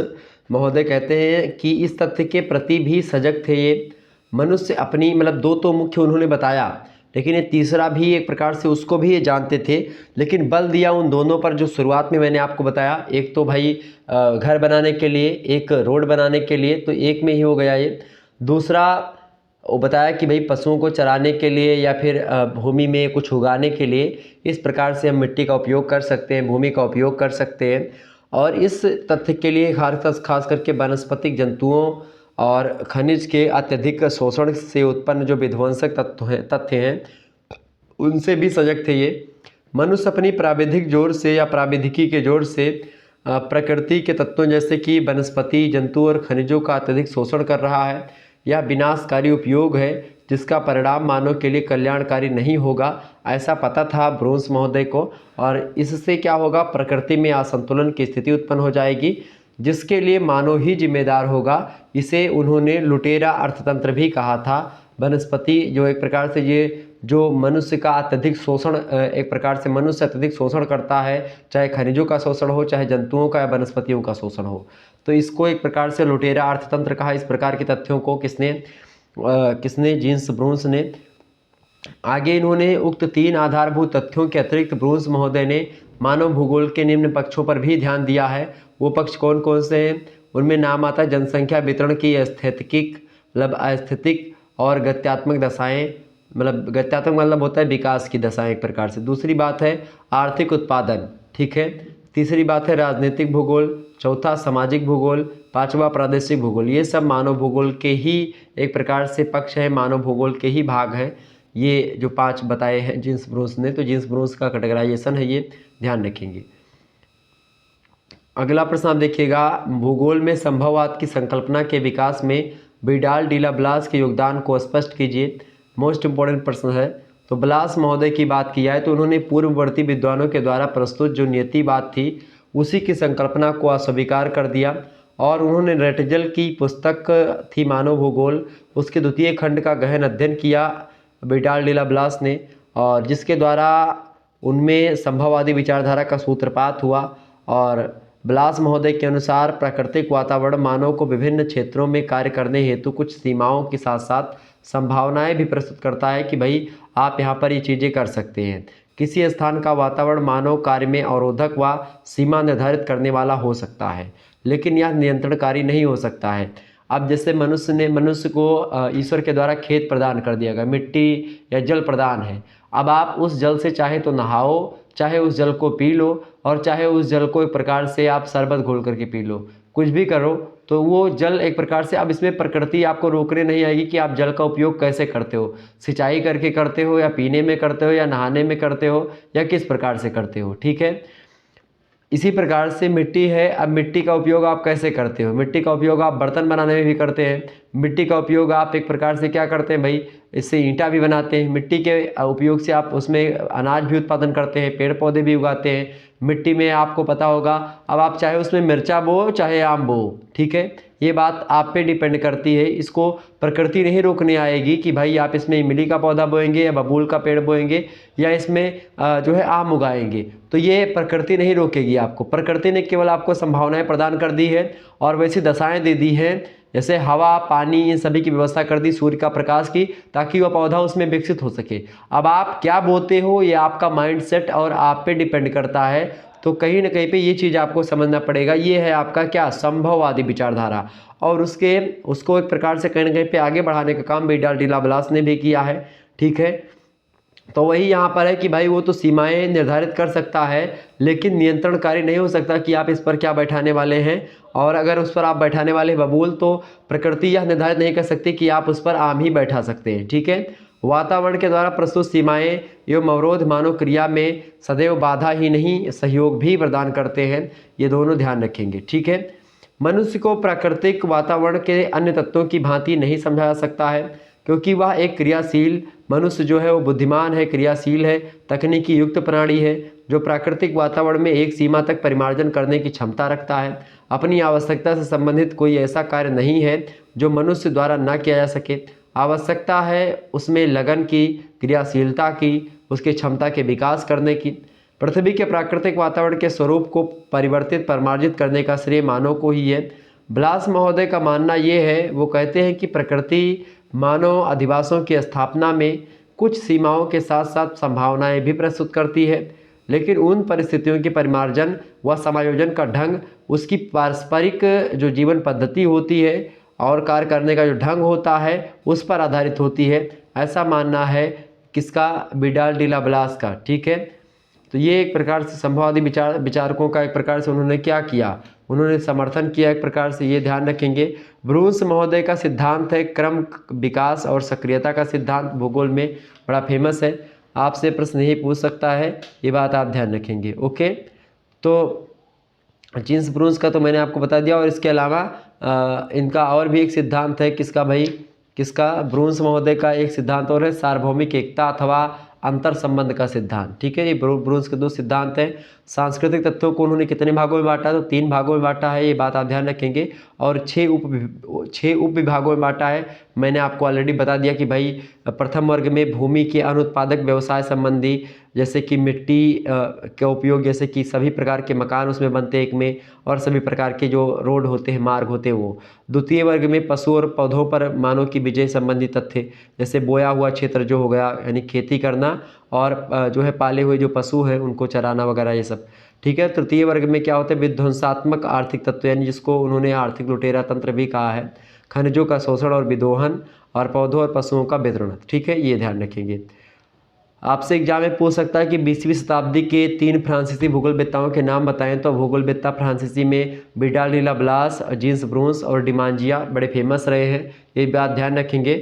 Speaker 1: महोदय कहते हैं कि इस तथ्य के प्रति भी सजग थे ये मनुष्य अपनी, मतलब दो तो मुख्य उन्होंने बताया, लेकिन ये तीसरा भी एक प्रकार से उसको भी ये जानते थे, लेकिन बल दिया उन दोनों पर जो शुरुआत में मैंने आपको बताया। एक तो भाई घर बनाने के लिए, एक रोड बनाने के लिए, तो एक में ही हो गया ये। दूसरा वो बताया कि भाई पशुओं को चराने के लिए या फिर भूमि में कुछ उगाने के लिए इस प्रकार से हम मिट्टी का उपयोग कर सकते हैं, भूमि का उपयोग कर सकते हैं। और इस तथ्य के लिए खास करके वनस्पतिक जंतुओं और खनिज के अत्यधिक शोषण से उत्पन्न जो विध्वंसक तथ्य हैं उनसे भी सजग थे ये। मनुष्य अपनी प्राविधिक जोर से या प्राविधिकी के जोर से प्रकृति के तत्वों जैसे कि वनस्पति जंतु और खनिजों का अत्यधिक शोषण कर रहा है। यह विनाशकारी उपयोग है जिसका परिणाम मानव के लिए कल्याणकारी नहीं होगा, ऐसा पता था ब्रूंस महोदय को। और इससे क्या होगा, प्रकृति में असंतुलन की स्थिति उत्पन्न हो जाएगी जिसके लिए मानव ही जिम्मेदार होगा। इसे उन्होंने लुटेरा अर्थतंत्र भी कहा था। वनस्पति जो एक प्रकार से ये जो मनुष्य का अत्यधिक शोषण, एक प्रकार से मनुष्य अत्यधिक शोषण करता है, चाहे खनिजों का शोषण हो, चाहे जंतुओं का या वनस्पतियों का शोषण हो, तो इसको एक प्रकार से लुटेरा अर्थतंत्र कहा। इस प्रकार के तथ्यों को किसने जीन्स ब्रूंस ने। आगे इन्होंने उक्त तीन आधारभूत तथ्यों के अतिरिक्त ब्रूंस महोदय ने मानव भूगोल के निम्न पक्षों पर भी ध्यान दिया है। वो पक्ष कौन कौन से हैं, उनमें नाम आता है जनसंख्या वितरण की अस्थैतिक और गत्यात्मक दशाएं, मतलब गत्यात्मक मतलब होता है विकास की दशाएं एक प्रकार से। दूसरी बात है आर्थिक उत्पादन, ठीक है। तीसरी बात है राजनीतिक भूगोल, चौथा सामाजिक भूगोल, पांचवा प्रादेशिक भूगोल। ये सब मानव भूगोल के ही एक प्रकार से पक्ष है, मानव भूगोल के ही भाग हैं। ये जो पांच बताए हैं जीन्स ब्रूंस ने, तो जीन्स ब्रूंस का कैटेगराइजेशन है, ये ध्यान रखेंगे। अगला प्रश्न आप देखिएगा, भूगोल में संभववाद की संकल्पना के विकास में विडाल डी ला ब्लास के योगदान को स्पष्ट कीजिए। मोस्ट इम्पोर्टेंट प्रश्न है। तो ब्लास महोदय की बात की जाए तो उन्होंने पूर्ववर्ती विद्वानों के द्वारा प्रस्तुत जो नियतिवाद थी उसी की संकल्पना को अस्वीकार कर दिया और उन्होंने रेटजल की पुस्तक थी मानव भूगोल, उसके द्वितीय खंड का गहन अध्ययन किया विडाल डी ला ब्लास ने, और जिसके द्वारा उनमें संभववादी विचारधारा का सूत्रपात हुआ। और ब्लास महोदय के अनुसार प्राकृतिक वातावरण मानव को विभिन्न क्षेत्रों में कार्य करने हेतु कुछ सीमाओं के साथ साथ संभावनाएं भी प्रस्तुत करता है कि भाई आप यहाँ पर ये चीज़ें कर सकते हैं। किसी स्थान का वातावरण मानव कार्य में अवरोधक व सीमा निर्धारित करने वाला हो सकता है, लेकिन यह नियंत्रणकारी नहीं हो सकता है। अब जैसे मनुष्य को ईश्वर के द्वारा खेत प्रदान कर दिया गया, मिट्टी या जल प्रदान है। अब आप उस जल से चाहे तो नहाओ, चाहे उस जल को पी लो, और चाहे उस जल को एक प्रकार से आप शरबत घोल करके पी लो, कुछ भी करो, तो वो जल एक प्रकार से, अब इसमें प्रकृति आपको रोकने नहीं आएगी कि आप जल का उपयोग कैसे करते हो, सिंचाई करके करते हो या पीने में करते हो या नहाने में करते हो या किस प्रकार से करते हो, ठीक है। इसी प्रकार से मिट्टी है, अब मिट्टी का उपयोग आप कैसे करते हो, मिट्टी का उपयोग आप बर्तन बनाने में भी करते हैं, मिट्टी का उपयोग आप एक प्रकार से क्या करते हैं भाई, इससे ईंटा भी बनाते हैं, मिट्टी के उपयोग से आप उसमें अनाज भी उत्पादन करते हैं, पेड़ पौधे भी उगाते हैं मिट्टी में, आपको पता होगा। अब आप चाहे उसमें मिर्चा बो चाहे आम बो, ठीक है, ये बात आप पे डिपेंड करती है। इसको प्रकृति नहीं रोकने आएगी कि भाई आप इसमें इमली का पौधा बोएंगे या बबूल का पेड़ बोएंगे या इसमें जो है आम उगाएंगे, तो ये प्रकृति नहीं रोकेगी आपको। प्रकृति ने केवल आपको संभावनाएं प्रदान कर दी है और वैसी दशाएं दे दी हैं जैसे हवा, पानी, इन सभी की व्यवस्था कर दी सूर्य का प्रकाश की, ताकि वह पौधा उसमें विकसित हो सके। अब आप क्या बोते हो ये आपका माइंडसेट और आप पे डिपेंड करता है। तो कहीं ना कहीं पे ये चीज़ आपको समझना पड़ेगा। ये है आपका क्या, संभववादी विचारधारा। और उसको एक प्रकार से कहीं ना कहीं पे आगे बढ़ाने का काम विडाल डी लाप्लास ने भी किया है। ठीक है, तो वही यहाँ पर है कि भाई वो तो सीमाएं निर्धारित कर सकता है, लेकिन नियंत्रणकारी नहीं हो सकता कि आप इस पर क्या बैठाने वाले हैं। और अगर उस पर आप बैठाने वाले बबूल, तो प्रकृति यह निर्धारित नहीं कर सकती कि आप उस पर आम ही बैठा सकते हैं। ठीक है, वातावरण के द्वारा प्रस्तुत सीमाएं एवं अवरोध मानव क्रिया में सदैव बाधा ही नहीं सहयोग भी प्रदान करते हैं। ये दोनों ध्यान रखेंगे। ठीक है, मनुष्य को प्राकृतिक वातावरण के अन्य तत्वों की भांति नहीं समझा जा सकता है, क्योंकि वह एक क्रियाशील मनुष्य जो है वो बुद्धिमान है, क्रियाशील है, तकनीकी युक्त प्राणी है, जो प्राकृतिक वातावरण में एक सीमा तक परिमार्जन करने की क्षमता रखता है। अपनी आवश्यकता से संबंधित कोई ऐसा कार्य नहीं है जो मनुष्य द्वारा न किया जा सके। आवश्यकता है उसमें लगन की, क्रियाशीलता की, उसकी क्षमता के विकास करने की। पृथ्वी के प्राकृतिक वातावरण के स्वरूप को परिवर्तित, परिमार्जित करने का श्रेय मानव को ही है। ब्लास महोदय का मानना ये है, वो कहते हैं कि प्रकृति मानव अधिवासों की स्थापना में कुछ सीमाओं के साथ साथ संभावनाएं भी प्रस्तुत करती है, लेकिन उन परिस्थितियों के परिमार्जन व समायोजन का ढंग उसकी पारस्परिक जो जीवन पद्धति होती है और कार्य करने का जो ढंग होता है उस पर आधारित होती है। ऐसा मानना है किसका, विडाल डी लाप्लास का। ठीक है, तो ये एक प्रकार से संभववादी विचारकों का एक प्रकार से उन्होंने क्या किया, उन्होंने समर्थन किया एक प्रकार से। ये ध्यान रखेंगे। ब्रूस महोदय का सिद्धांत है क्रम, विकास और सक्रियता का सिद्धांत, भूगोल में बड़ा फेमस है। आपसे प्रश्न यही पूछ सकता है, ये बात आप ध्यान रखेंगे। ओके, तो जीन्स ब्रूस का तो मैंने आपको बता दिया। और इसके अलावा इनका और भी एक सिद्धांत है, किसका भाई, किसका, ब्रूस महोदय का एक सिद्धांत और है, सार्वभौमिक एकता अथवा अंतर संबंध का सिद्धांत। ठीक है, ये ब्रूस के दो सिद्धांत हैं। सांस्कृतिक तत्वों को उन्होंने कितने भागों में बांटा, तो 3 भागों में बांटा है, ये बात आप ध्यान रखेंगे। और 6 उप विभागों में बांटा है। मैंने आपको ऑलरेडी बता दिया कि भाई प्रथम वर्ग में भूमि के अनुत्पादक व्यवसाय संबंधी, जैसे कि मिट्टी का उपयोग, जैसे कि सभी प्रकार के मकान उसमें बनते हैं एक में, और सभी प्रकार के जो रोड होते हैं, मार्ग होते हैं वो। द्वितीय वर्ग में पशु और पौधों पर मानव की विजय संबंधी तथ्य, जैसे बोया हुआ क्षेत्र जो हो गया, यानी खेती करना, और जो है पाले हुए जो पशु हैं उनको चराना वगैरह, ये सब। ठीक है, तृतीय वर्ग में क्या होता है, विध्वंसात्मक आर्थिक तत्व, यानी जिसको उन्होंने आर्थिक लुटेरा तंत्र भी कहा है, खनिजों का शोषण और विदोहन, और पौधों और पशुओं का वितरण। ठीक है, ये ध्यान रखेंगे। आपसे एग्जाम में पूछ सकता है कि 20वीं शताब्दी के 3 फ्रांसीसी भूगोलवेत्ताओं के नाम बताएं। तो भूगोलवेत्ता फ्रांसीसी में Vidal de Laplace, Jean Brunhes और डिमांजिया बड़े फेमस रहे हैं, ये बात ध्यान रखेंगे।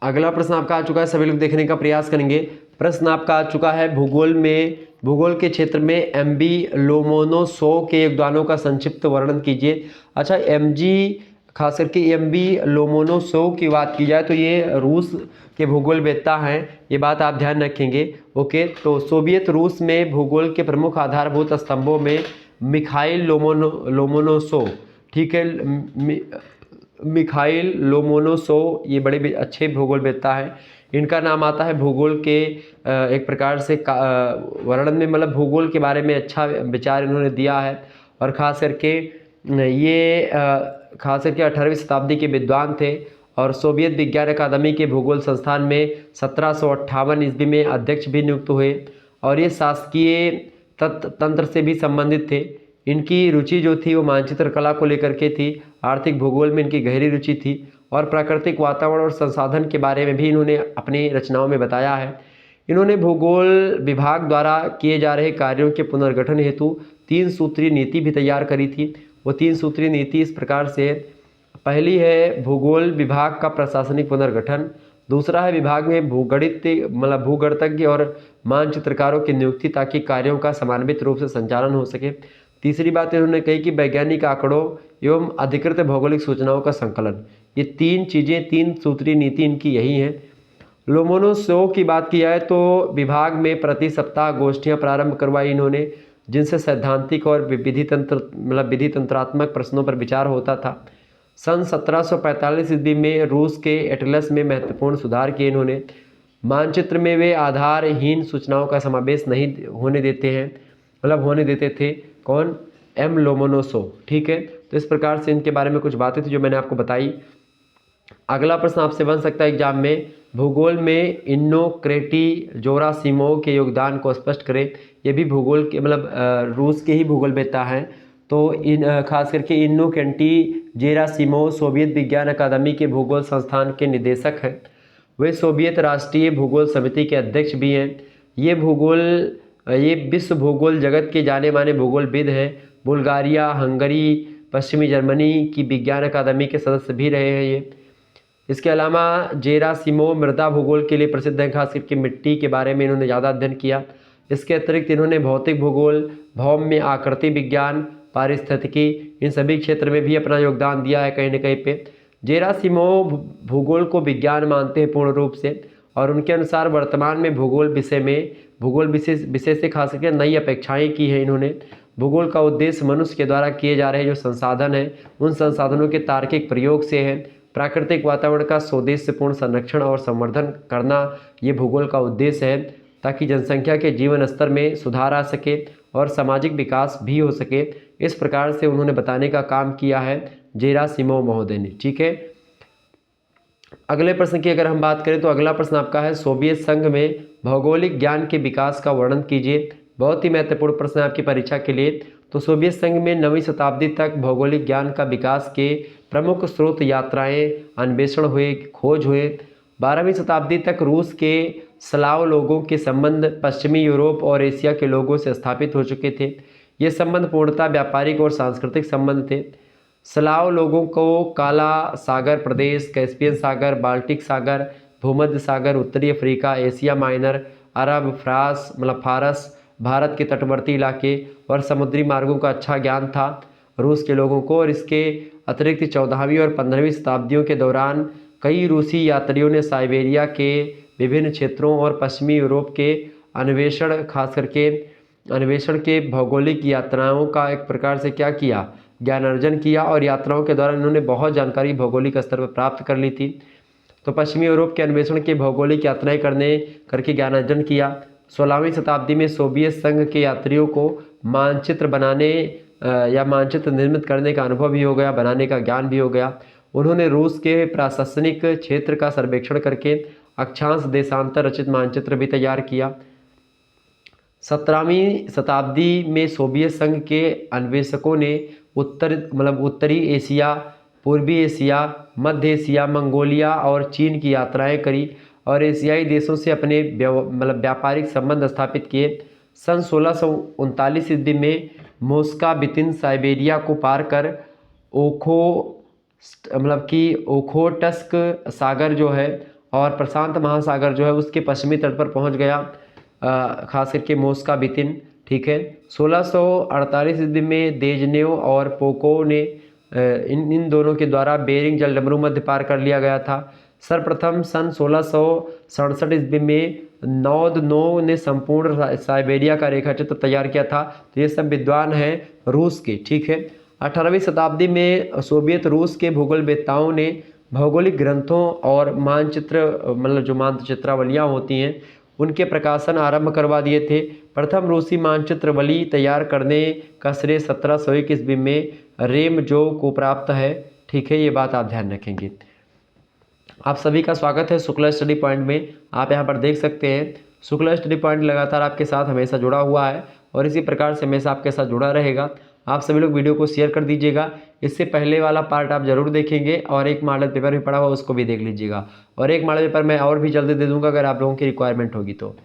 Speaker 1: अगला प्रश्न आपका आ चुका है, सभी लोग देखने का प्रयास करेंगे। प्रश्न आपका आ चुका है, भूगोल के क्षेत्र में एमजी लोमोनोसोव के योगदानों का संक्षिप्त वर्णन कीजिए। अच्छा, खास करके एमजी लोमोनोसोव की बात की जाए तो ये रूस के भूगोलवेत्ता हैं, ये बात आप ध्यान रखेंगे। ओके, तो सोवियत रूस में भूगोल के प्रमुख आधारभूत स्तंभों में मिखाइल लोमोनोसोव, ठीक है, मिखाइल लोमोनोसोव, ये बड़े अच्छे भूगोलवेत्ता हैं। इनका नाम आता है भूगोल के एक प्रकार से वर्णन में, मतलब भूगोल के बारे में अच्छा विचार इन्होंने दिया है। और ख़ास करके ये 18वीं शताब्दी के विद्वान थे, और सोवियत विज्ञान अकादमी के भूगोल संस्थान में 1758 ईस्वी में अध्यक्ष भी नियुक्त हुए। और ये शासकीय तंत्र से भी संबंधित थे। इनकी रुचि जो थी वो मानचित्र कला को लेकर के थी, आर्थिक भूगोल में इनकी गहरी रुचि थी, और प्राकृतिक वातावरण और संसाधन के बारे में भी इन्होंने अपनी रचनाओं में बताया है। इन्होंने भूगोल विभाग द्वारा किए जा रहे कार्यों के पुनर्गठन हेतु 3 सूत्रीय नीति भी तैयार करी थी। वो 3 सूत्रीय नीति इस प्रकार से, पहली है भूगोल विभाग का प्रशासनिक पुनर्गठन, दूसरा है विभाग में भूगणितज्ञ और मानचित्रकारों की नियुक्ति ताकि कार्यों का समन्वित रूप से संचालन हो सके। तीसरी बात इन्होंने कही कि वैज्ञानिक आंकड़ों एवं अधिकृत भौगोलिक सूचनाओं का संकलन। ये 3 चीज़ें, 3 सूत्रीय नीति इनकी यही है। लोमोनोसोव की बात की जाए तो विभाग में प्रति सप्ताह गोष्ठियाँ प्रारंभ करवाई इन्होंने, जिनसे सैद्धांतिक और विधि तंत्रात्मक प्रश्नों पर विचार होता था। सन 1745 ईस्वी में रूस के एटलस में महत्वपूर्ण सुधार किए इन्होंने। मानचित्र में वे आधारहीन सूचनाओं का समावेश नहीं होने देते थे। कौन? M Lomonosov. ठीक है, तो इस प्रकार से इनके बारे में कुछ बातें थी जो मैंने आपको बताई। अगला प्रश्न आपसे बन सकता है एग्जाम में, भूगोल में इन्नो जोरासिमोव के योगदान को स्पष्ट करें। ये भी भूगोल के रूस के ही भूगोल वेत्ता हैं। तो खास करके इन्नोकेंटी जेरासिमोव सोवियत विज्ञान अकादमी के भूगोल संस्थान के निदेशक हैं। वे सोवियत राष्ट्रीय भूगोल समिति के अध्यक्ष भी हैं। ये विश्व भूगोल जगत के जाने माने भूगोलविद हैं। बुल्गारिया, हंगरी, पश्चिमी जर्मनी की विज्ञान अकादमी के सदस्य भी रहे हैं ये। इसके अलावा जेरासिमोव मृदा भूगोल के लिए प्रसिद्ध हैं, खास करके मिट्टी के बारे में इन्होंने ज़्यादा अध्ययन किया। इसके अतिरिक्त इन्होंने भौतिक भूगोल, भौम्य आकृति विज्ञान, पारिस्थितिकी, इन सभी क्षेत्र में भी अपना योगदान दिया है कहीं न कहीं पे। जेरासिमोव भूगोल को विज्ञान मानते हैं पूर्ण रूप से, और उनके अनुसार वर्तमान में भूगोल विषय से खास करके नई अपेक्षाएं की हैं इन्होंने। भूगोल का उद्देश्य मनुष्य के द्वारा किए जा रहे जो संसाधन हैं उन संसाधनों के तार्किक प्रयोग से है। प्राकृतिक वातावरण का स्वदेशपूर्ण संरक्षण और संवर्धन करना ये भूगोल का उद्देश्य है, ताकि जनसंख्या के जीवन स्तर में सुधार आ सके और सामाजिक विकास भी हो सके। इस प्रकार से उन्होंने बताने का काम किया है जेरासिमोव महोदय ने। ठीक है, अगले प्रश्न की अगर हम बात करें तो अगला प्रश्न आपका है, सोवियत संघ में भौगोलिक ज्ञान के विकास का वर्णन कीजिए। बहुत ही महत्वपूर्ण प्रश्न है आपकी परीक्षा के लिए। तो सोवियत संघ में 9वीं शताब्दी तक भौगोलिक ज्ञान का विकास के प्रमुख स्रोत यात्राएं, अन्वेषण हुए, खोज हुए। 12वीं शताब्दी तक रूस के स्लाव लोगों के संबंध पश्चिमी यूरोप और एशिया के लोगों से स्थापित हो चुके थे। ये संबंध पूर्णतः व्यापारिक और सांस्कृतिक संबंध थे। स्लाव लोगों को काला सागर प्रदेश, कैस्पियन सागर, बाल्टिक सागर, भूमध्य सागर, उत्तरी अफ्रीका, एशिया माइनर, अरब, फारस, भारत के तटवर्ती इलाके और समुद्री मार्गों का अच्छा ज्ञान था रूस के लोगों को। और इसके अतिरिक्त 14वीं और 15वीं शताब्दियों के दौरान कई रूसी यात्रियों ने साइबेरिया के विभिन्न क्षेत्रों और पश्चिमी यूरोप के अन्वेषण, खास करके अन्वेषण के भौगोलिक यात्राओं का एक प्रकार से क्या किया, ज्ञान अर्जन किया। और यात्राओं के दौरान इन्होंने बहुत जानकारी भौगोलिक स्तर पर प्राप्त कर ली थी। तो पश्चिमी यूरोप के अन्वेषण के भौगोलिक यात्राएं करके ज्ञान अर्जन किया। 16वीं शताब्दी में सोवियत संघ के यात्रियों को मानचित्र बनाने या मानचित्र निर्मित करने का अनुभव भी हो गया, बनाने का ज्ञान भी हो गया। उन्होंने रूस के प्रशासनिक क्षेत्र का सर्वेक्षण करके अक्षांश देशांतर रचित मानचित्र भी तैयार किया। 17वीं शताब्दी में सोवियत संघ के अन्वेषकों ने उत्तरी एशिया, पूर्वी एशिया, मध्य एशिया, मंगोलिया और चीन की यात्राएं करी और एशियाई देशों से अपने व्यापारिक संबंध स्थापित किए। सन 1639 ईस्वी में मोस्कावितिन साइबेरिया को पार कर ओखोटस्क सागर जो है और प्रशांत महासागर जो है उसके पश्चिमी तट पर पहुंच गया, खास करके मोस्कावितिन। ठीक है, 1648 ईस्वी में देजनेव और पोको ने इन दोनों के द्वारा बेरिंग जलडमरू मध्य पार कर लिया गया था। सर्वप्रथम सन 1667 ईस्वी में नौदनोव ने संपूर्ण साइबेरिया का रेखाचित्र तैयार किया था। तो ये सब विद्वान हैं रूस के। ठीक है, 18वीं शताब्दी में सोवियत रूस के भूगोलवेत्ताओं ने भौगोलिक ग्रंथों और मानचित्र जो मानचित्रावलियाँ होती हैं उनके प्रकाशन आरंभ करवा दिए थे। प्रथम रूसी मानचित्रवली तैयार करने का श्रेय 1701 ईस्वी में रेमजोव को प्राप्त है। ठीक है, ये बात आप ध्यान रखेंगे। आप सभी का स्वागत है शुक्ला स्टडी पॉइंट में। आप यहाँ पर देख सकते हैं शुक्ला स्टडी पॉइंट लगातार आपके साथ हमेशा जुड़ा हुआ है और इसी प्रकार से हमेशा आपके साथ जुड़ा रहेगा। आप सभी लोग वीडियो को शेयर कर दीजिएगा। इससे पहले वाला पार्ट आप जरूर देखेंगे और एक मॉडल पेपर भी पड़ा हुआ उसको भी देख लीजिएगा, और एक मॉडल पेपर मैं और भी जल्दी दे दूंगा अगर आप लोगों की रिक्वायरमेंट होगी तो।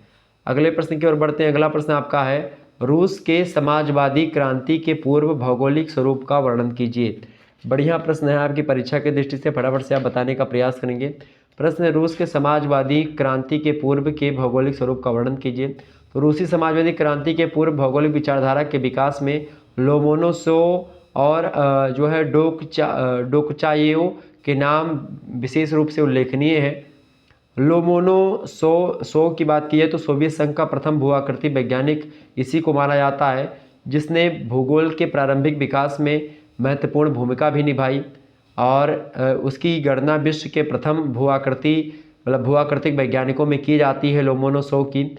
Speaker 1: अगले प्रश्न की ओर बढ़ते हैं। अगला प्रश्न आपका है, रूस के समाजवादी क्रांति के पूर्व भौगोलिक स्वरूप का वर्णन कीजिए। बढ़िया प्रश्न है आपकी परीक्षा की दृष्टि से, फटाफट से आप बताने का प्रयास करेंगे। प्रश्न है, रूस के समाजवादी क्रांति के पूर्व के भौगोलिक स्वरूप का वर्णन कीजिए। तो रूसी समाजवादी क्रांति के पूर्व भौगोलिक विचारधारा के विकास में लोमोनोसोव और जो है डोकचायेव के नाम विशेष रूप से उल्लेखनीय है। लोमोनोसोव की बात की है तो सोवियत संघ का प्रथम भूआकृति वैज्ञानिक इसी को माना जाता है, जिसने भूगोल के प्रारंभिक विकास में महत्वपूर्ण भूमिका भी निभाई और उसकी गणना विश्व के प्रथम भूआकृतिक वैज्ञानिकों में की जाती है लोमोनोसोव की,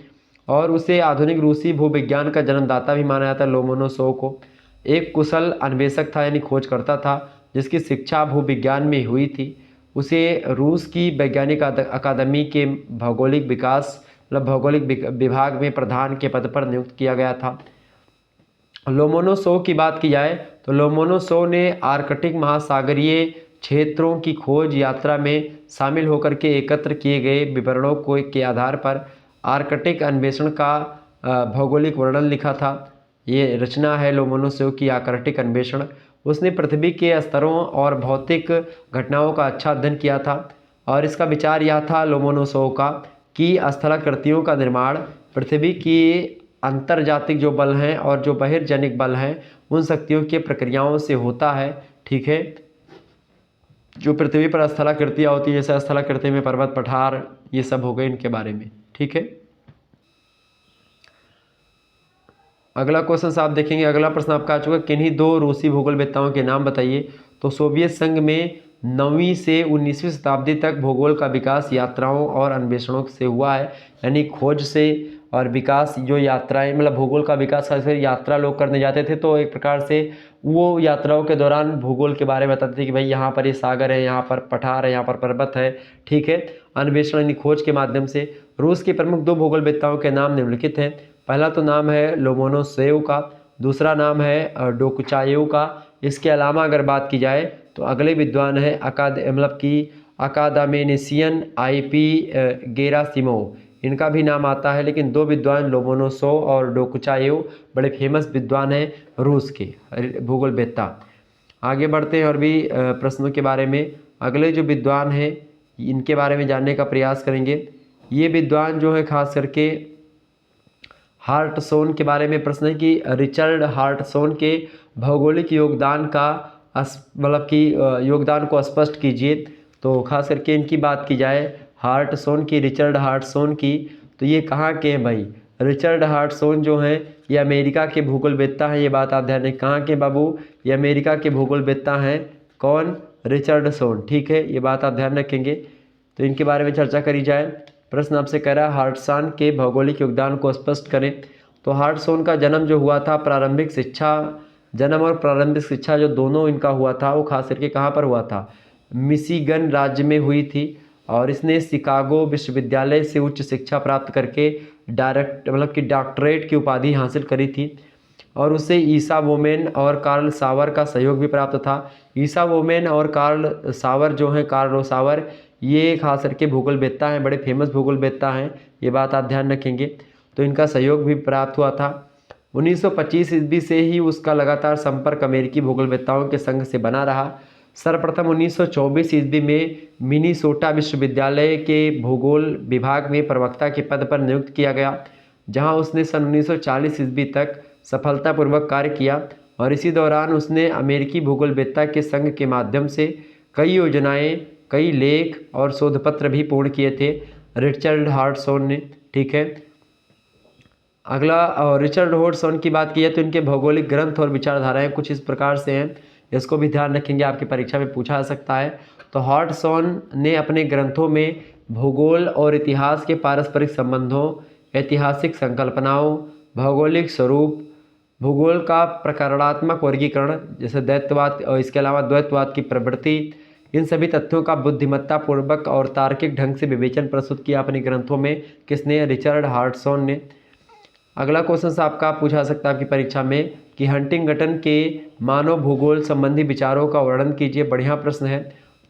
Speaker 1: और उसे आधुनिक रूसी भूविज्ञान का जन्मदाता भी माना जाता है लोमोनोसोव को। एक कुशल अन्वेषक था यानी खोजकर्ता था, जिसकी शिक्षा भूविज्ञान में हुई थी। उसे रूस की वैज्ञानिक अकादमी के भौगोलिक विकास मतलब भौगोलिक विभाग में प्रधान के पद पर नियुक्त किया गया था। लोमोनोसोव की बात की जाए तो लोमोनोसोव ने आर्कटिक महासागरीय क्षेत्रों की खोज यात्रा में शामिल होकर के एकत्र किए गए विवरणों के आधार पर आर्कटिक अन्वेषण का भौगोलिक वर्णन लिखा था। ये रचना है लोमोनोसोव की आर्कटिक अन्वेषण। उसने पृथ्वी के स्तरों और भौतिक घटनाओं का अच्छा अध्ययन किया था और इसका विचार यह था लोमोनोसोव का कि स्थलाकृतियों का निर्माण पृथ्वी की अंतर्जातिक जो बल हैं और जो बहिर्जनिक बल हैं उन शक्तियों की प्रक्रियाओं से होता है। ठीक है, जो पृथ्वी पर स्थलाकृतियाँ होती है, जैसे स्थलाकृति में पर्वत पठार, ये सब हो गए इनके बारे में। ठीक है, अगला क्वेश्चन आप देखेंगे। अगला प्रश्न आपका आ चुका है, किन्हीं दो रूसी भूगोलवेत्ताओं के नाम बताइए। तो सोवियत संघ में 9वीं से 19वीं शताब्दी तक भूगोल का विकास यात्राओं और अन्वेषणों से हुआ है, यानी खोज से और विकास। जो यात्राएं मतलब भूगोल का विकास खासकर यात्रा लोग करने जाते थे, तो एक प्रकार से वो यात्राओं के दौरान भूगोल के बारे में बताते थे कि भाई यहाँ पर ये सागर है, यहाँ पर पठार है, यहाँ पर पर्वत है। ठीक है, अन्वेषण यानी खोज के माध्यम से। रूस के प्रमुख दो भूगोलवेत्ताओं के नाम निम्नलिखित हैं। पहला तो नाम है लोमोनोसेव का, दूसरा नाम है डोकुचाएव का। इसके अलावा अगर बात की जाए तो अगले विद्वान है मतलब कि अकादामेनिसियन आईपी गेरासिमोव, इनका भी नाम आता है। लेकिन दो विद्वान लोमोनोसोव और डोकुचाएव बड़े फेमस विद्वान हैं रूस के भूगोलवेत्ता। आगे बढ़ते हैं और भी प्रश्नों के बारे में। अगले जो विद्वान हैं इनके बारे में जानने का प्रयास करेंगे। ये विद्वान जो है खास करके हार्टसोन के बारे में प्रश्न है कि रिचर्ड हार्टसोन के भौगोलिक योगदान का मतलब कि योगदान को स्पष्ट कीजिए। तो खास करके इनकी बात की जाए हार्टसोन की, रिचर्ड हार्टसोन की, तो ये कहाँ के हैं भाई? रिचर्ड हार्टसोन जो हैं ये अमेरिका के भूगोलवेत्ता हैं। ये बात आप ध्यान रखें, कहाँ के बाबू? ये अमेरिका के भूगोलवेत्ता हैं। कौन? रिचर्डसोन। ठीक है, ये बात आप ध्यान रखेंगे। तो इनके बारे में चर्चा करी जाए। प्रश्न आपसे कह रहा है हार्टसोन के भौगोलिक योगदान को स्पष्ट करें। तो हार्टसोन का जन्म जो हुआ था, प्रारंभिक शिक्षा, जन्म और प्रारंभिक शिक्षा जो दोनों इनका हुआ था वो खास करके कहाँ पर हुआ था? मिशिगन राज्य में हुई थी। और इसने शिकागो विश्वविद्यालय से उच्च शिक्षा प्राप्त करके डॉक्टरेट की उपाधि हासिल करी थी। और उसे ईसा वोमेन और कार्ल सावर का सहयोग भी प्राप्त था। ईसा वोमेन और कार्ल सावर जो हैं, कार्ल सावर, ये खास करके भूगोलवेत्ता हैं, बड़े फेमस भूगोलवेत्ता हैं। ये बात आप ध्यान रखेंगे। तो इनका सहयोग भी प्राप्त हुआ था। 1925 ईस्वी से ही उसका लगातार संपर्क अमेरिकी भूगोलवेत्ताओं के संघ से बना रहा। सर्वप्रथम 1924 ईस्वी में मिनीसोटा विश्वविद्यालय के भूगोल विभाग में प्रवक्ता के पद पर नियुक्त किया गया, जहां उसने सन 1940 ईस्वी तक सफलतापूर्वक कार्य किया। और इसी दौरान उसने अमेरिकी भूगोलवेत्ता के संघ के माध्यम से कई योजनाएं, कई लेख और शोधपत्र भी पूर्ण किए थे रिचर्ड हार्टसोन ने। ठीक है, अगला रिचर्ड हार्टसोन की बात की है तो इनके भौगोलिक ग्रंथ और विचारधाराएं कुछ इस प्रकार से हैं, इसको भी ध्यान रखेंगे, आपकी परीक्षा में पूछा जा सकता है। तो हार्टसोन ने अपने ग्रंथों में भूगोल और इतिहास के पारस्परिक संबंधों, ऐतिहासिक संकल्पनाओं, भौगोलिक स्वरूप, भूगोल का प्रकरणात्मक वर्गीकरण जैसे द्वैतवाद और इसके अलावा द्वैतवाद की प्रवृत्ति, इन सभी तथ्यों का बुद्धिमत्तापूर्वक और तार्किक ढंग से विवेचन प्रस्तुत किया अपने ग्रंथों में। किसने? रिचर्ड हार्टसोन ने। अगला क्वेश्चन आपका पूछा सकता है आपकी परीक्षा में कि हंटिंगटन के मानव भूगोल संबंधी विचारों का वर्णन कीजिए। बढ़िया प्रश्न है।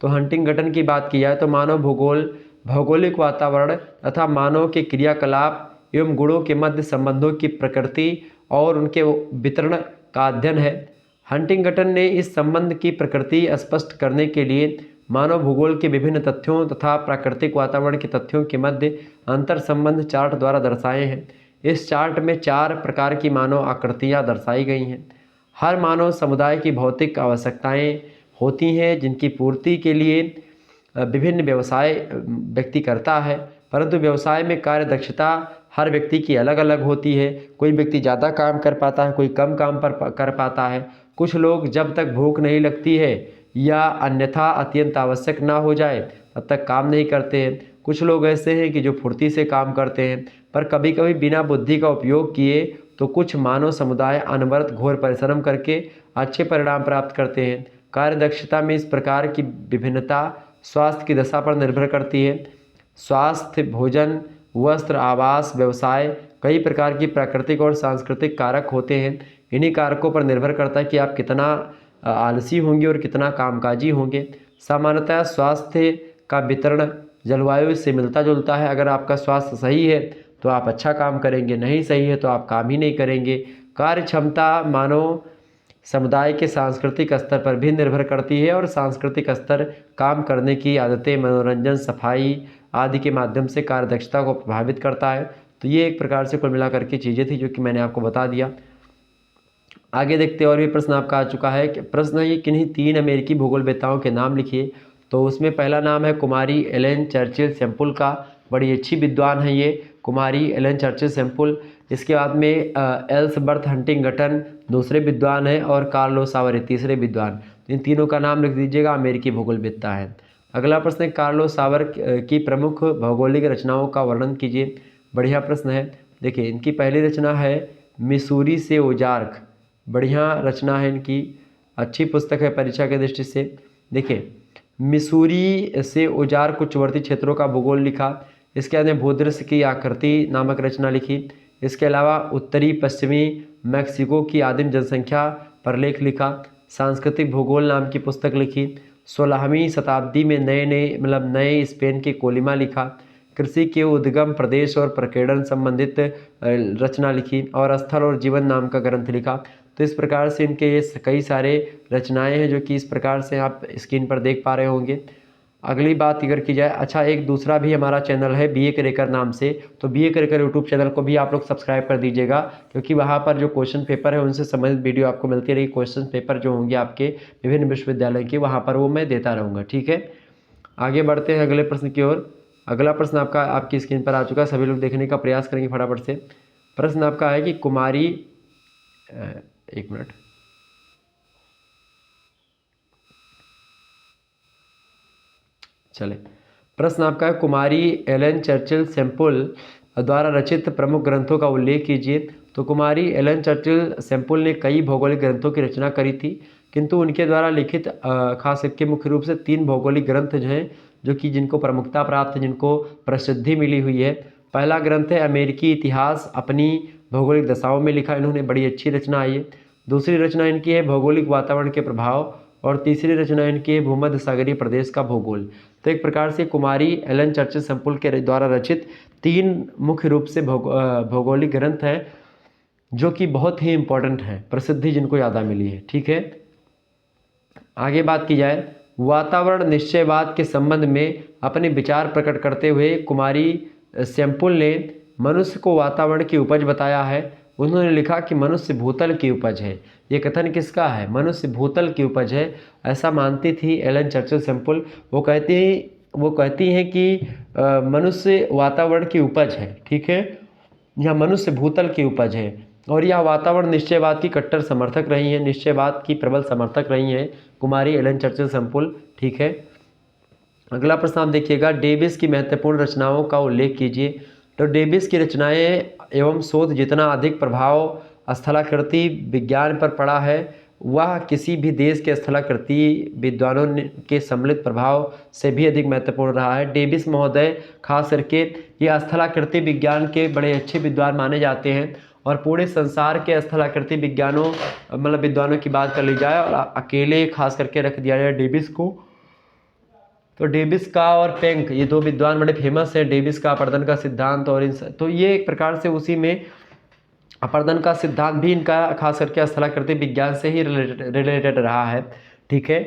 Speaker 1: तो हंटिंगटन की बात की जाए तो मानव भूगोल भौगोलिक वातावरण तथा मानव के क्रियाकलाप एवं गुणों के मध्य संबंधों की प्रकृति और उनके वितरण का अध्ययन है। हंटिंगटन ने इस संबंध की प्रकृति स्पष्ट करने के लिए मानव भूगोल के विभिन्न तथ्यों तथा प्राकृतिक वातावरण के तथ्यों के मध्य अंतर संबंध चार्ट द्वारा दर्शाए हैं। इस चार्ट में 4 प्रकार की मानव आकृतियाँ दर्शाई गई हैं। हर मानव समुदाय की भौतिक आवश्यकताएं होती हैं जिनकी पूर्ति के लिए विभिन्न व्यवसाय व्यक्ति करता है, परंतु व्यवसाय में कार्य दक्षता हर व्यक्ति की अलग अलग होती है। कोई व्यक्ति ज़्यादा काम कर पाता है, कोई कम काम कर पाता है। कुछ लोग जब तक भूख नहीं लगती है या अन्यथा अत्यंत आवश्यक ना हो जाए तब तक काम नहीं करते हैं। कुछ लोग ऐसे हैं कि जो फुर्ती से काम करते हैं, पर कभी कभी बिना बुद्धि का उपयोग किए तो कुछ मानव समुदाय अनवरत घोर परिश्रम करके अच्छे परिणाम प्राप्त करते हैं। कार्यदक्षता में इस प्रकार की विभिन्नता स्वास्थ्य की दशा पर निर्भर करती है। स्वास्थ्य, भोजन, वस्त्र, आवास, व्यवसाय, कई प्रकार की प्राकृतिक और सांस्कृतिक कारक होते हैं। इन्हीं कारकों पर निर्भर करता है कि आप कितना आलसी होंगे और कितना कामकाजी होंगे। सामान्यतः स्वास्थ्य का वितरण जलवायु से मिलता जुलता है। अगर आपका स्वास्थ्य सही है तो आप अच्छा काम करेंगे, नहीं सही है तो आप काम ही नहीं करेंगे। कार्य क्षमता मानव समुदाय के सांस्कृतिक स्तर पर भी निर्भर करती है और सांस्कृतिक स्तर काम करने की आदतें, मनोरंजन, सफाई आदि के माध्यम से कार्यदक्षता को प्रभावित करता है। तो ये एक प्रकार से कुल मिलाकर के चीज़ें थी जो कि मैंने आपको बता दिया। आगे देखते और भी प्रश्न आपका आ चुका है कि प्रश्न है, किन्हीं 3 अमेरिकी भूगोलवेत्ताओं के नाम लिखिए। तो उसमें पहला नाम है कुमारी एलेन चर्चिल सैम्पुल का। बड़ी अच्छी विद्वान है ये कुमारी एलेन चर्चिल सैम्पुल। इसके बाद में एल्सबर्थ हंटिंगटन दूसरे विद्वान हैं और कार्लो सावर तीसरे विद्वान। इन तीनों का नाम लिख दीजिएगा, अमेरिकी भूगोलवेत्ता है। अगला प्रश्न है, कार्लो सावर की प्रमुख भौगोलिक रचनाओं का वर्णन कीजिए। बढ़िया प्रश्न है। देखिए, इनकी पहली रचना है मिसूरी से ओजार्क। बढ़िया रचना है इनकी, अच्छी पुस्तक है परीक्षा की दृष्टि से। देखिए, मिसूरी से ओजार्क उच्चवर्ती क्षेत्रों का भूगोल लिखा। इसके बाद में भूदृश्य की आकृति नामक रचना लिखी। इसके अलावा उत्तरी पश्चिमी मैक्सिको की आदिम जनसंख्या पर लेख लिखा। सांस्कृतिक भूगोल नाम की पुस्तक लिखी। 16वीं शताब्दी में नए स्पेन के कोलिमा लिखा। कृषि के उद्गम प्रदेश और प्रकीर्णन संबंधित रचना लिखी और स्थल और जीवन नाम का ग्रंथ लिखा। तो इस प्रकार से इनके ये कई सारे रचनाएं हैं जो कि इस प्रकार से आप स्क्रीन पर देख पा रहे होंगे। अगली बात अगर की जाए, अच्छा, एक दूसरा भी हमारा चैनल है BA करेकर नाम से। तो BA करेकर यूट्यूब चैनल को भी आप लोग सब्सक्राइब कर दीजिएगा, क्योंकि वहाँ पर जो क्वेश्चन पेपर है उनसे संबंधित वीडियो आपको मिलती रहेगी। क्वेश्चन पेपर जो होंगे आपके विभिन्न विश्वविद्यालय के, वहाँ पर वो मैं देता रहूँगा। ठीक है, आगे बढ़ते हैं अगले प्रश्न की ओर। अगला प्रश्न आपकी स्क्रीन पर आ चुका है, सभी लोग देखने का प्रयास करेंगे फटाफट से। प्रश्न आपका है कि कुमारी, एक मिनट, चले। प्रश्न आपका है, कुमारी एलेन चर्चिल सैम्पुल द्वारा रचित प्रमुख ग्रंथों का उल्लेख कीजिए। तो कुमारी एलेन चर्चिल सैम्पुल ने कई भौगोलिक ग्रंथों की रचना करी थी, किंतु उनके द्वारा लिखित खास करके मुख्य रूप से 3 भौगोलिक ग्रंथ जो हैं जो कि जिनको प्रमुखता प्राप्त है, जिनको प्रसिद्धि मिली हुई है। पहला ग्रंथ है अमेरिकी इतिहास, अपनी भौगोलिक दशाओं में लिखा, इन्होंने बड़ी अच्छी रचना आई है। दूसरी रचना इनकी है भौगोलिक वातावरण के प्रभाव और तीसरी रचना इनकी है भूमध्य सागरीय प्रदेश का भूगोल। तो एक प्रकार से कुमारी एलेन चर्चिल सैम्पुल के द्वारा रचित 3 मुख्य रूप से भौगोलिक ग्रंथ हैं जो कि बहुत ही इम्पोर्टेंट है, प्रसिद्धि जिनको ज़्यादा मिली है। ठीक है, आगे बात की जाए, वातावरण निश्चयवाद के संबंध में अपने विचार प्रकट करते हुए कुमारी सैम्पुल ने मनुष्य को वातावरण की उपज बताया है। उन्होंने लिखा कि मनुष्य भूतल की उपज है। ये कथन किसका है? मनुष्य भूतल की उपज है, ऐसा मानती थी एलेन चर्चिल सैम्पुल। वो कहती हैं कि मनुष्य वातावरण की उपज है। ठीक है, यह मनुष्य भूतल की उपज है और यह वातावरण निश्चयवाद की कट्टर समर्थक रही है, निश्चयवाद की प्रबल समर्थक रही हैं कुमारी एलेन चर्चिल सैम्पुल। ठीक है, अगला प्रश्न आप देखिएगा, डेविस की महत्वपूर्ण रचनाओं का उल्लेख कीजिए। तो डेविस की रचनाएं एवं शोध जितना अधिक प्रभाव स्थलाकृति विज्ञान पर पड़ा है, वह किसी भी देश के स्थलाकृति विद्वानों के सम्मिलित प्रभाव से भी अधिक महत्वपूर्ण रहा है। डेविस महोदय खास करके ये स्थलाकृति विज्ञान के बड़े अच्छे विद्वान माने जाते हैं और पूरे संसार के स्थलाकृति विद्वानों की बात कर ली जाए और अकेले खास करके रख दिया जाए डेविस को, तो डेविस का और पेंक, ये 2 विद्वान बड़े फेमस हैं। डेविस का अपर्दन का सिद्धांत और तो ये एक प्रकार से उसी में अपर्दन का सिद्धांत भी इनका खास करके स्थलाकृति विज्ञान से ही रिलेटेड रहा है। ठीक है,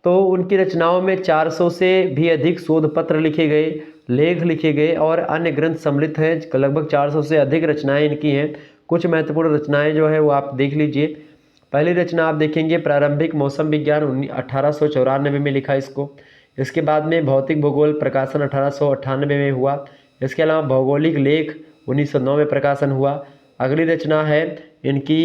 Speaker 1: तो उनकी रचनाओं में 400 से भी अधिक शोध पत्र लिखे गए, लेख लिखे गए और अन्य ग्रंथ सम्मिलित हैं। लगभग 400 से अधिक रचनाएं इनकी हैं। कुछ महत्वपूर्ण रचनाएं जो है वो आप देख लीजिए। पहली रचना आप देखेंगे प्रारंभिक मौसम विज्ञान, 1894 में लिखा इसको। इसके बाद में भौतिक भूगोल प्रकाशन 1898 में हुआ। इसके अलावा भौगोलिक लेख 1909 में प्रकाशन हुआ। अगली रचना है इनकी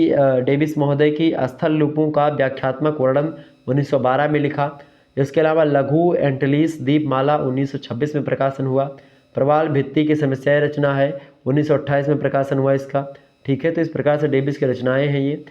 Speaker 1: डेविस महोदय की स्थल रूपों का व्याख्यात्मक वर्णन 1912 में लिखा। इसके अलावा लघु एंटिलीस दीपमाला 1926 में प्रकाशन हुआ। प्रवाल भित्ति की समस्याएं रचना है 1928 में प्रकाशन हुआ इसका। ठीक है, तो इस प्रकार से डेविस की रचनाएं हैं ये।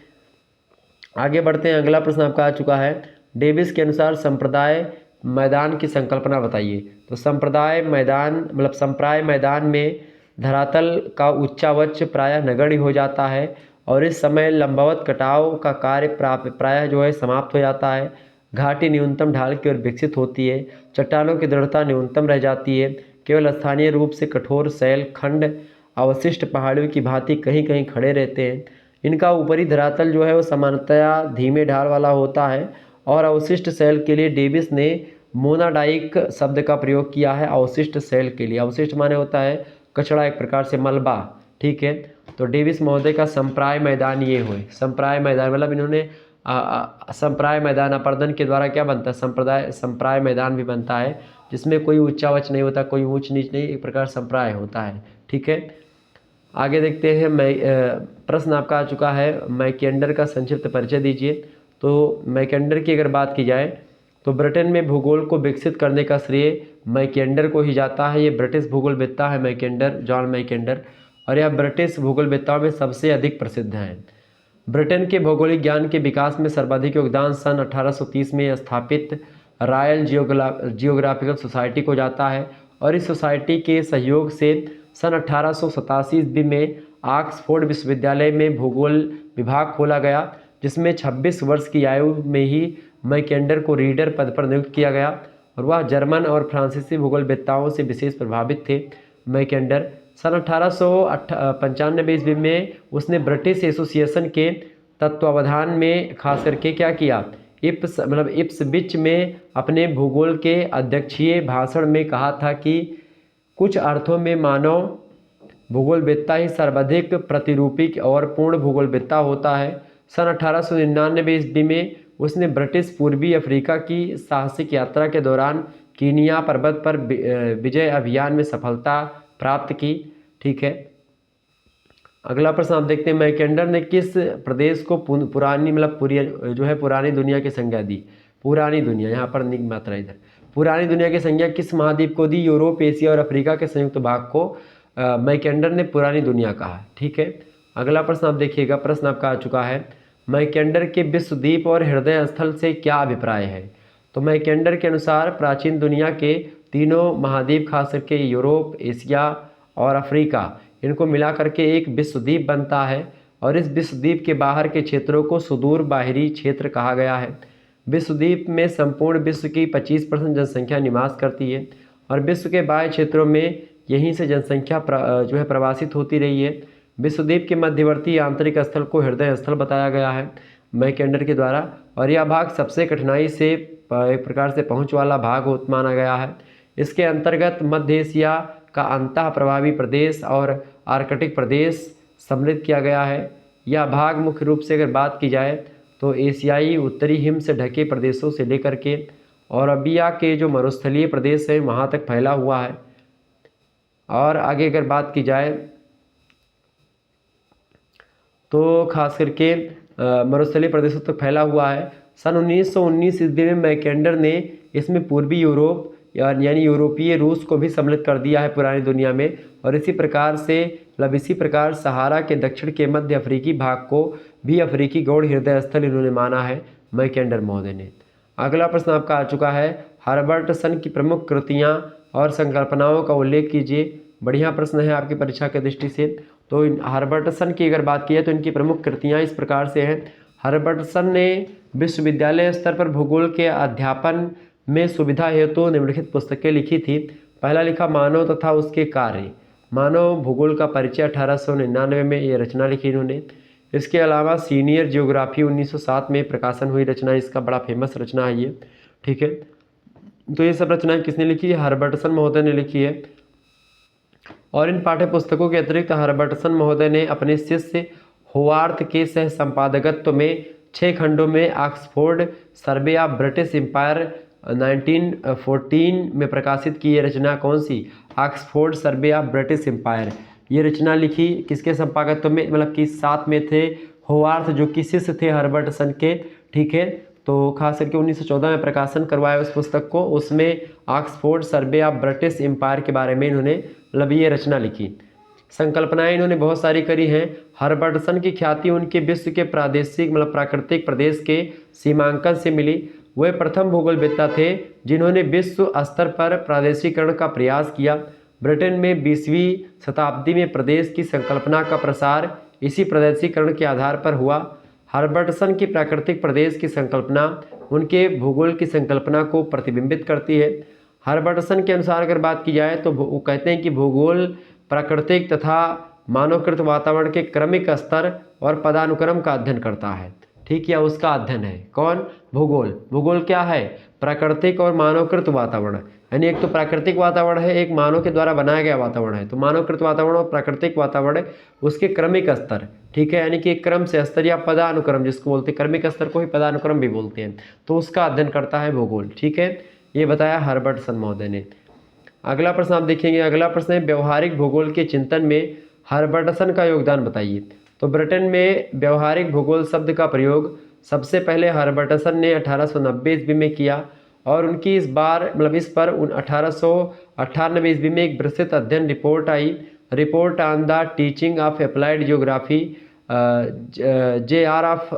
Speaker 1: आगे बढ़ते हैं, अगला प्रश्न आपका आ चुका है, डेविस के अनुसार संप्रदाय मैदान की संकल्पना बताइए। तो संप्रदाय मैदान मतलब संप्राय मैदान में धरातल का उच्चावच प्रायः नगण्य हो जाता है और इस समय लंबवत कटाव का कार्य प्रायः जो है समाप्त हो जाता है। घाटी न्यूनतम ढाल की ओर विकसित होती है, चट्टानों की दृढ़ता न्यूनतम रह जाती है, केवल स्थानीय रूप से कठोर शैल खंड अवशिष्ट पहाड़ियों की भांति कहीं कहीं खड़े रहते हैं। इनका ऊपरी धरातल जो है वो सामान्यतया धीमे ढाल वाला होता है और अवशिष्ट शैल के लिए डेविस ने मोनाडाइक शब्द का प्रयोग किया है। अवशिष्ट शैल के लिए, अवशिष्ट माने होता है कचड़ा, एक प्रकार से मलबा, ठीक है। तो डेविस महोदय का संप्राय मैदान ये हुए, संप्राय मैदान मतलब इन्होंने संप्राय मैदान अपर्दन के द्वारा क्या बनता है, संप्राय मैदान भी बनता है, जिसमें कोई उच्चावच नहीं होता, कोई ऊंच नीच नहीं, एक प्रकार संप्राय होता है, ठीक है। आगे देखते हैं, प्रश्न आपका आ चुका है, मैकेंडर का संक्षिप्त परिचय दीजिए। तो मैकेंडर की अगर बात की जाए तो ब्रिटेन में भूगोल को विकसित करने का श्रेय मैकेंडर को ही जाता है। ये ब्रिटिश भूगोलवेत्ता है मैकेंडर, जॉन मैकेंडर, और यह ब्रिटिश भूगोलवेत्ताओं में सबसे अधिक प्रसिद्ध हैं। ब्रिटेन के भौगोलिक ज्ञान के विकास में सर्वाधिक योगदान सन 1830 में स्थापित रॉयल जियोग्राफिकल सोसाइटी को जाता है और इस सोसाइटी के सहयोग से सन 1887 ईस्वी में ऑक्सफोर्ड विश्वविद्यालय में भूगोल विभाग खोला गया, जिसमें 26 वर्ष की आयु में ही मैकेंडर को रीडर पद पर नियुक्त किया गया और वह जर्मन और फ्रांसीसी भूगोलवेत्ताओं से विशेष प्रभावित थे। मैकेंडर सन 1895 ईस्वी में उसने ब्रिटिश एसोसिएशन के तत्वावधान में खास करके क्या किया, इप्सविच में अपने भूगोल के अध्यक्षीय भाषण में कहा था कि कुछ अर्थों में मानव भूगोलवेत्ता ही सर्वाधिक प्रतिरूपी और पूर्ण भूगोलवेत्ता होता है। सन 1899 ईस्वी में उसने ब्रिटिश पूर्वी अफ्रीका की साहसिक यात्रा के दौरान कीनिया पर्वत पर विजय अभियान में सफलता प्राप्त की, ठीक है। अगला प्रश्न आप देखते हैं, मैकेंडर ने किस प्रदेश को पुरानी पुरानी दुनिया की संज्ञा दी। पुरानी दुनिया, यहाँ पर निग मात्रा इधर, पुरानी दुनिया की संज्ञा किस महाद्वीप को दी? यूरोप, एशिया और अफ्रीका के संयुक्त भाग को मैकेंडर ने पुरानी दुनिया कहा, ठीक है। अगला प्रश्न आप देखिएगा, प्रश्न आपका आ चुका है, मैकेंडर के विश्वद्वीप और हृदय स्थल से क्या अभिप्राय है? तो मैकेंडर के अनुसार प्राचीन दुनिया के तीनों महाद्वीप खास करके यूरोप, एशिया और अफ्रीका, इनको मिला करके एक विश्वद्वीप बनता है और इस विश्वद्वीप के बाहर के क्षेत्रों को सुदूर बाहरी क्षेत्र कहा गया है। विश्वद्वीप में संपूर्ण विश्व की 25% जनसंख्या निवास करती है और विश्व के बाह्य क्षेत्रों में यहीं से जनसंख्या प्रवासित होती रही है। विश्वद्वीप के मध्यवर्ती आंतरिक स्थल को हृदय स्थल बताया गया है मैकेंडर के द्वारा और यह भाग सबसे कठिनाई से एक प्रकार से पहुँच वाला भाग माना गया है। इसके अंतर्गत मध्य एशिया का अंतः प्रभावी प्रदेश और आर्कटिक प्रदेश सम्मिलित किया गया है। यह भाग मुख्य रूप से अगर बात की जाए तो एशियाई उत्तरी हिम से ढके प्रदेशों से लेकर के और अरबिया के जो मरुस्थलीय प्रदेश है वहाँ तक फैला हुआ है। और आगे अगर बात की जाए तो खास करके मरुस्थलीय प्रदेशों तक फैला हुआ है। सन 1919 ईस्वी में मैकेंडर ने इसमें पूर्वी यूरोप यानी यूरोपीय रूस को भी सम्मिलित कर दिया है पुरानी दुनिया में और इसी प्रकार सहारा के दक्षिण के मध्य अफ्रीकी भाग को भी अफ्रीकी गौड़ हृदय स्थल इन्होंने माना है मैकेंडर महोदय ने। अगला प्रश्न आपका आ चुका है, हर्बर्टसन की प्रमुख कृतियाँ और संकल्पनाओं का उल्लेख कीजिए। बढ़िया प्रश्न है आपकी परीक्षा की दृष्टि से। तो हर्बर्टसन की अगर बात की जाए तो इनकी प्रमुख कृतियाँ इस प्रकार से हैं। हर्बर्टसन ने विश्वविद्यालय स्तर पर भूगोल के अध्यापन में सुविधा हेतु निम्नलिखित पुस्तकें लिखी थी। पहला लिखा मानव तथा उसके कार्य, मानव भूगोल का परिचय 1899 में ये रचना लिखी इन्होंने। इसके अलावा सीनियर जियोग्राफी 1907 में प्रकाशन हुई रचना, इसका बड़ा फेमस रचना है ये, ठीक है। तो ये सब रचनाएं किसने लिखी है? हर्बर्टसन महोदय ने लिखी है। और इन पाठ्य पुस्तकों के अतिरिक्त हर्बर्टसन महोदय ने अपने शिष्य होवार्थ के सह संपादकत्व में 6 खंडों में Oxford survey of British empire 1914 में प्रकाशित की ये रचना कौन सी? Oxford survey of British empire. ये रचना लिखी किसके संपादकत्व में, मतलब कि साथ में थे होवार्थ जो कि शिष्य थे हर्बर्टसन के, ठीक है। तो खास करके 1914 में प्रकाशन करवाया उस पुस्तक को, उसमें Oxford survey of British Empire के बारे में इन्होंने मतलब ये रचना लिखी। संकल्पनाएं इन्होंने बहुत सारी करी हैं। हर्बर्टसन की ख्याति उनके विश्व के प्रादेशिक मतलब प्राकृतिक प्रदेश के सीमांकन से मिली। वे प्रथम भूगोलवेत्ता थे जिन्होंने विश्व स्तर पर प्रादेशिकरण का प्रयास किया। ब्रिटेन में 20वीं शताब्दी में प्रदेश की संकल्पना का प्रसार इसी प्रादेशिकरण के आधार पर हुआ। हर्बर्टसन की प्राकृतिक प्रदेश की संकल्पना उनके भूगोल की संकल्पना को प्रतिबिंबित करती है। हर्बर्टसन के अनुसार अगर बात की जाए तो वो कहते हैं कि भूगोल प्राकृतिक तथा मानवकृत वातावरण के क्रमिक स्तर और पदानुक्रम का अध्ययन करता है। ठीक है, उसका अध्ययन है कौन? भूगोल। भूगोल क्या है? प्राकृतिक और मानवकृत वातावरण, यानी एक तो प्राकृतिक वातावरण है, एक मानव के द्वारा बनाया गया वातावरण है। तो मानवकृत वातावरण और प्राकृतिक वातावरण उसके क्रमिक स्तर, ठीक है, यानी कि एक क्रम से स्तर या पदानुक्रम जिसको बोलते हैं, क्रमिक स्तर को ही पदानुक्रम भी बोलते हैं, तो उसका अध्ययन करता है भूगोल। ठीक है, ये बताया हर्बर्टसन महोदय ने। अगला प्रश्न आप देखेंगे, अगला प्रश्न है व्यवहारिक भूगोल के चिंतन में हर्बर्टसन का योगदान बताइए। तो ब्रिटेन में व्यवहारिक भूगोल शब्द का प्रयोग सबसे पहले हर्बर्टसन ने 1890 ईस्वी में किया और उनकी इस पर 1898 ईस्वी में एक विस्तृत अध्ययन report I, report on the teaching of applied geography JR of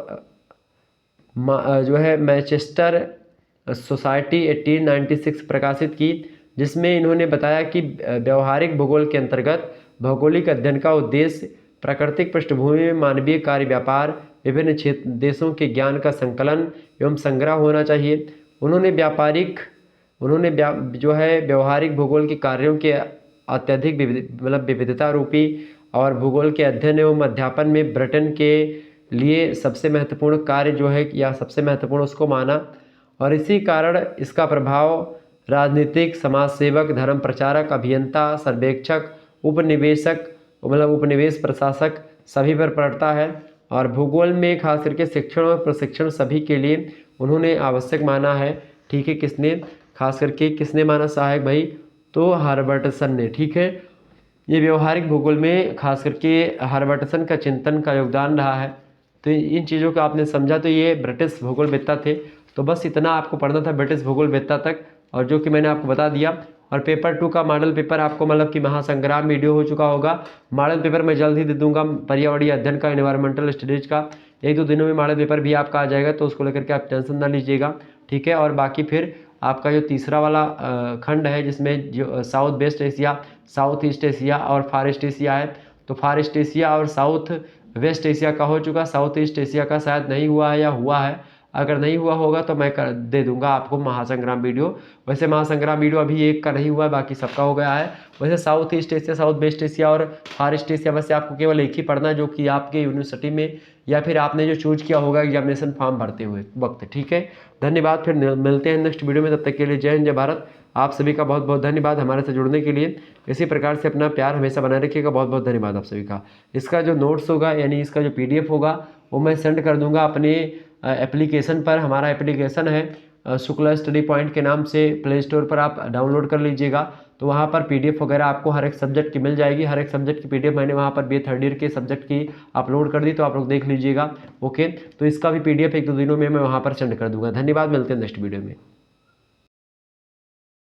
Speaker 1: जो है मैनचेस्टर सोसाइटी 1896 प्रकाशित की, जिसमें इन्होंने बताया कि व्यवहारिक भूगोल के अंतर्गत भौगोलिक अध्ययन का उद्देश्य प्राकृतिक पृष्ठभूमि में मानवीय कार्य व्यापार विभिन्न देशों के ज्ञान का संकलन एवं संग्रह होना चाहिए। उन्होंने व्यवहारिक भूगोल के कार्यों के अत्यधिक विविधता रूपी और भूगोल के अध्ययन एवं अध्यापन में ब्रिटेन के लिए सबसे महत्वपूर्ण कार्य जो है या सबसे महत्वपूर्ण उसको माना, और इसी कारण इसका प्रभाव राजनीतिक, समाज सेवक, धर्म प्रचारक, अभियंता, सर्वेक्षक, उपनिवेश प्रशासक सभी पर पड़ता है। और भूगोल में खास करके शिक्षण और प्रशिक्षण सभी के लिए उन्होंने आवश्यक माना है। ठीक है, किसने माना सहायक भाई? तो हर्बर्टसन ने। ठीक है, ये व्यवहारिक भूगोल में खास करके हर्बर्टसन का चिंतन का योगदान रहा है। तो इन चीज़ों को आपने समझा, तो ये ब्रिटिश भूगोलवेत्ता थे। तो बस इतना आपको पढ़ना था ब्रिटिश भूगोलवेत्ता तक, और जो कि मैंने आपको बता दिया। और पेपर 2 का मॉडल पेपर आपको कि महासंग्राम वीडियो हो चुका होगा। मॉडल पेपर मैं जल्द ही दे दूंगा, पर्यावरणीय अध्ययन का, एनवायरमेंटल स्टडीज का। 1-2 दिनों में मॉडल पेपर भी आपका आ जाएगा, तो उसको लेकर के आप टेंशन ना लीजिएगा। ठीक है, और बाकी फिर आपका जो तीसरा वाला खंड है जिसमें जो south west Asia, south east Asia और फार ईस्ट एशिया है, तो फार ईस्ट एशिया और साउथ वेस्ट एशिया का हो चुका, साउथ ईस्ट एशिया का शायद नहीं हुआ है या हुआ है। अगर नहीं हुआ होगा तो मैं दे दूंगा आपको महासंग्राम वीडियो। वैसे महासंग्राम वीडियो अभी एक का नहीं हुआ है, बाकी सबका हो गया है। वैसे south east Asia, south west Asia और फार ईस्ट एशिया वैसे आपको केवल एक ही पढ़ना है, जो कि आपके यूनिवर्सिटी में या फिर आपने जो चूज किया होगा एग्जामिनेशन फॉर्म भरते हुए वक्त। ठीक है, धन्यवाद। फिर मिलते हैं नेक्स्ट वीडियो में, तब तक के लिए जय हिंद, जय भारत। आप सभी का बहुत बहुत धन्यवाद हमारे से जुड़ने के लिए। इसी प्रकार से अपना प्यार हमेशा बनाए रखिएगा। बहुत बहुत धन्यवाद आप सभी का। इसका जो नोट्स होगा यानी इसका जो PDF होगा वो मैं सेंड कर दूंगा अपने एप्लीकेशन पर। हमारा एप्लीकेशन है शुक्ला स्टडी पॉइंट के नाम से, प्ले स्टोर पर आप डाउनलोड कर लीजिएगा। तो वहाँ पर PDF वगैरह आपको हर एक सब्जेक्ट की मिल जाएगी। हर एक सब्जेक्ट की PDF मैंने वहाँ पर BA थर्ड ईयर के सब्जेक्ट की अपलोड कर दी, तो आप लोग देख लीजिएगा। ओके, तो इसका भी PDF 1-2 दिनों में मैं वहाँ पर सेंड कर दूंगा। धन्यवाद, मिलते हैं नेक्स्ट वीडियो में।